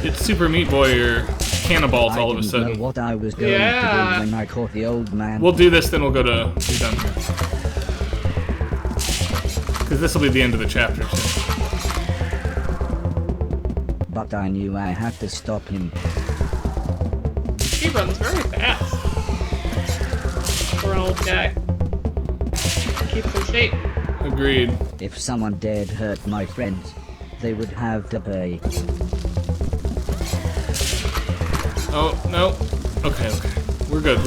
It's Super Meat Boy or Cannonballs all of a I didn't sudden. know what I was going Yeah. to do when I caught the old man. We'll do this, then we'll go to... Be done here. Because this will be the end of the chapter, too. But I knew I had to stop him. He runs very fast. For an old guy. Keeps in shape. Agreed. If someone dared hurt my friends, they would have to pay. Oh, no. Okay. We're good.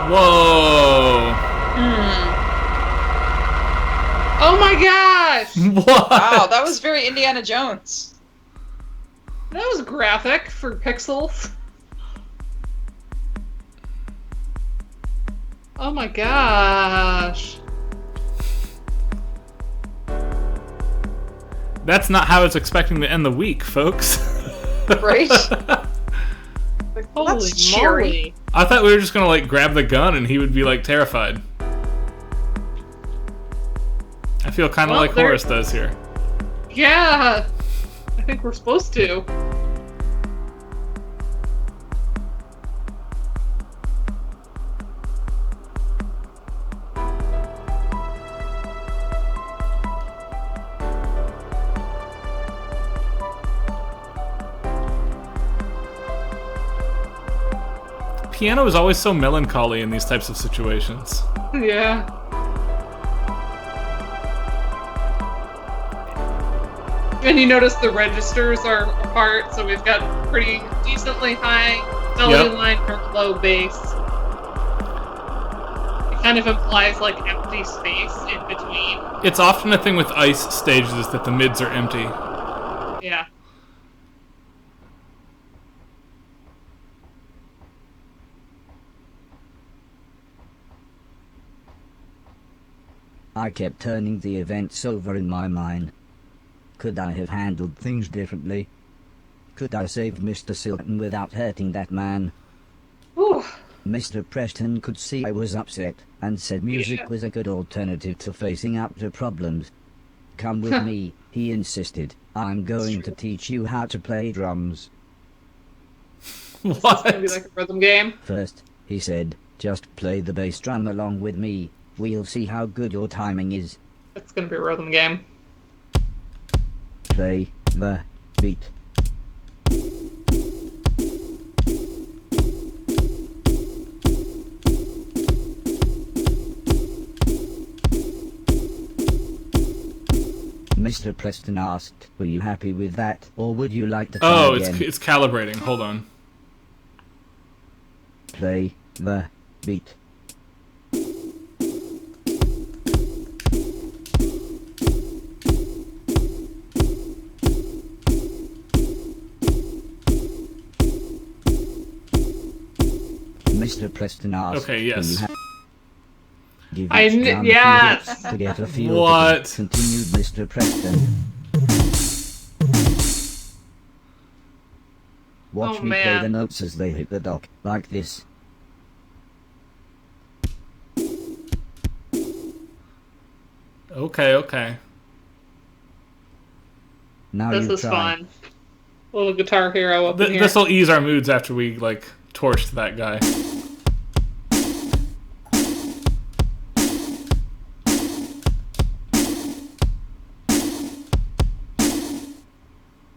Whoa! Oh my gosh! What? Wow, that was very Indiana Jones. That was graphic for pixels. Oh my gosh. That's not how it's expecting to end the week, folks. Right? Holy cheery. moly. I thought we were just gonna, like, grab the gun and he would be, like, terrified. I feel kind of Well, like there- Horace does here. Yeah! I think we're supposed to. Piano is always so melancholy in these types of situations. Yeah. And you notice the registers are apart, so we've got pretty decently high melody Yep. line for low bass. kind of implies like empty space in between. It's often a thing with ice stages that the mids are empty. Yeah. I kept turning the events over in my mind. Could I have handled things differently? Could I save Mr. Silton without hurting that man? Ooh. Mr. Preston could see I was upset, and said music was a good alternative to facing up to problems. Come with me, he insisted. I'm going to teach you how to play drums. It's What? gonna be like a rhythm game. First, he said, just play the bass drum along with me. We'll see how good your timing is. It's gonna be a rhythm game. Play the beat. Mr. Preston asked, were you happy with that, or would you like to try Oh, again? it's calibrating. Hold on. Play the beat. Mr. Preston asked, Okay, yes. Give I each kn- drum yes! a few hits to get a feel What? of it, continued Mr. Preston. Watch Oh, me play the man. notes as they hit the dock, like this. Okay. Now This you is try. fun. Little Guitar Hero up in here. This will ease our moods after we, like, torched that guy.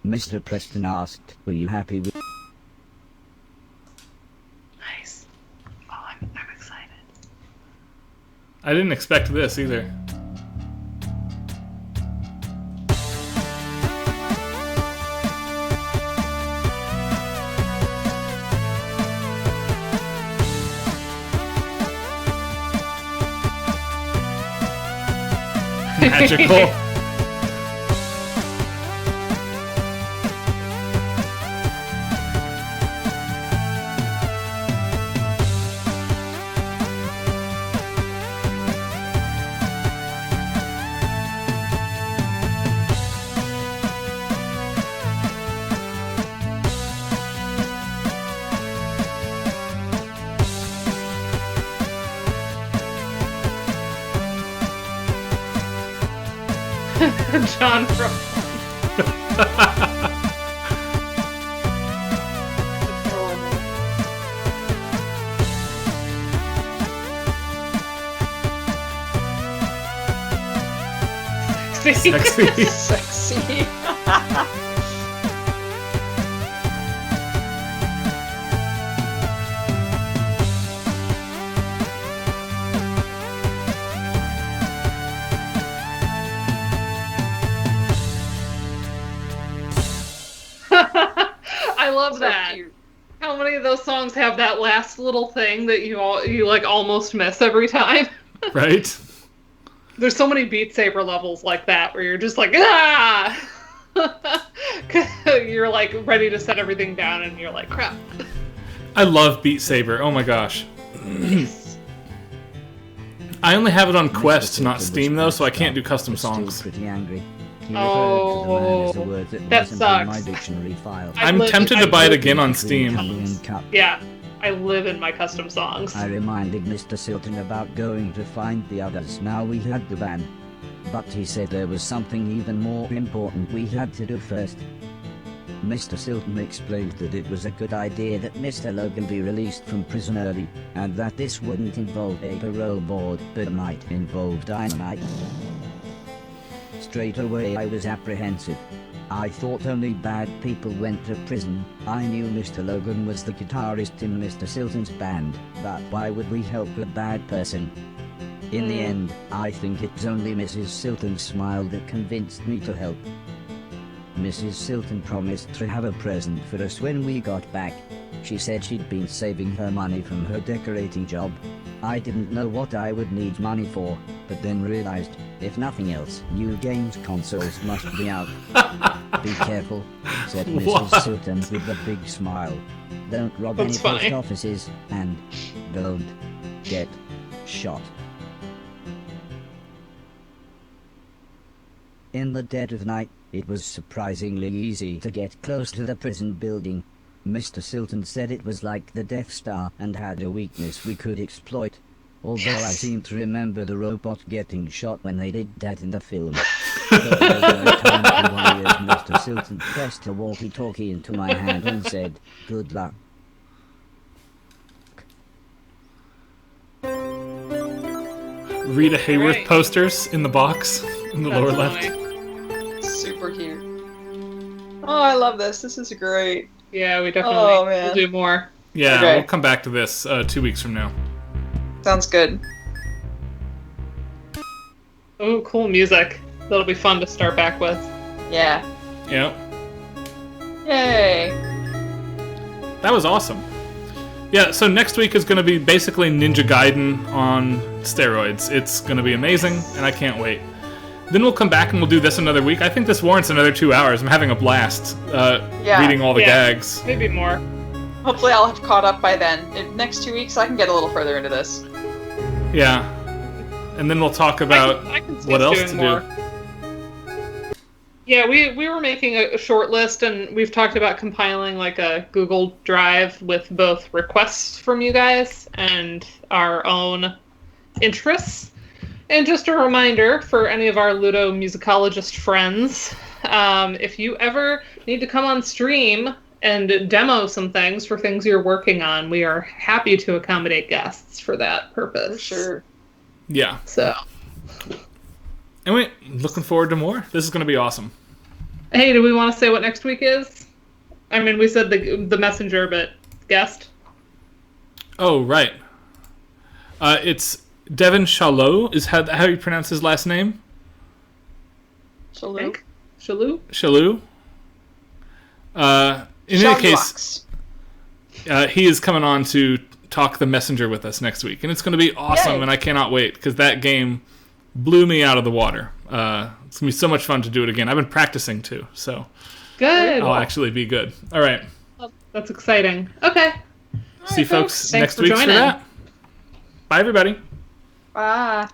Mr. Preston asked, were you happy with... Nice. Oh, I'm excited. I didn't expect this either. Magical. John from. Sexy. Sexy. I love So that. cute. How many of those songs have that last little thing that you like almost miss every time? Right? There's so many Beat Saber levels like that where you're just like, ah! You're like ready to set everything down and you're like, crap. I love Beat Saber. Oh my gosh. I only have it on Quest, not Steam, though, so I can't do custom songs. Pretty angry. He Oh, referred to the man as a word that that wasn't in my sucks. dictionary file. I I'm live- tempted I to buy it live again in on Green Steam. Colombian cup. Yeah, I live in my custom songs. I reminded Mr. Silton about going to find the others. Now we had the band. But he said there was something even more important we had to do first. Mr. Silton explained that it was a good idea that Mr. Logan be released from prison early, and that this wouldn't involve a parole board, but might involve dynamite. Straight away I was apprehensive. I thought only bad people went to prison. I knew Mr. Logan was the guitarist in Mr. Silton's band, but why would we help a bad person? In the end, I think it's only Mrs. Silton's smile that convinced me to help. Mrs. Silton promised to have a present for us when we got back. She said she'd been saving her money from her decorating job. I didn't know what I would need money for, but then realized, if nothing else, new games consoles must be out. Be careful, said Mrs. What? Sutton with a big smile. Don't rob That's any post funny. offices, and don't get shot. In the dead of night, it was surprisingly easy to get close to the prison building. Mr. Silton said it was like the Death Star and had a weakness we could exploit. Although I seem to remember the robot getting shot when they did that in the film. But there was no time to worry as Mr. Silton pressed a walkie-talkie into my hand and said, "Good luck." Rita Hayworth Alright. posters in the box in the That's lower funny. left. Super cute. Oh, I love this. This is great. Yeah, we definitely Oh, man. will do more. Yeah, Okay. we'll come back to this 2 weeks from now. Sounds good. Oh, cool music. That'll be fun to start back with. Yeah. Yep. Yay. That was awesome. Yeah, so next week is going to be basically Ninja Gaiden on steroids. It's going to be amazing, and I can't wait. Then we'll come back and we'll do this another week. I think this warrants another 2 hours. I'm having a blast reading all the Yeah. gags. Maybe more. Hopefully I'll have caught up by then. In next 2 weeks, I can get a little further into this. Yeah. And then we'll talk about I can see what us else to doing more. do. Yeah, we were making a short list, and we've talked about compiling like a Google Drive with both requests from you guys and our own interests. And just a reminder for any of our Ludomusicologist friends, if you ever need to come on stream and demo some things for things you're working on, we are happy to accommodate guests for that purpose. For sure. Yeah. So, Anyway, looking forward to more. This is going to be awesome. hey, do we want to say what next week is? I mean, we said the messenger, but guest. Oh, right. It's Devin Shalot, is how you pronounce his last name? Shalou. Shalou? Shalou. In any case, he is coming on to talk the messenger with us next week, and it's going to be awesome, Yay. and I cannot wait, because that game blew me out of the water. It's going to be so much fun to do it again. I've been practicing, too, so Good. I'll actually be good. All right. That's exciting. Okay. See folks Thanks next for week for joining. that. Bye, everybody. Bye.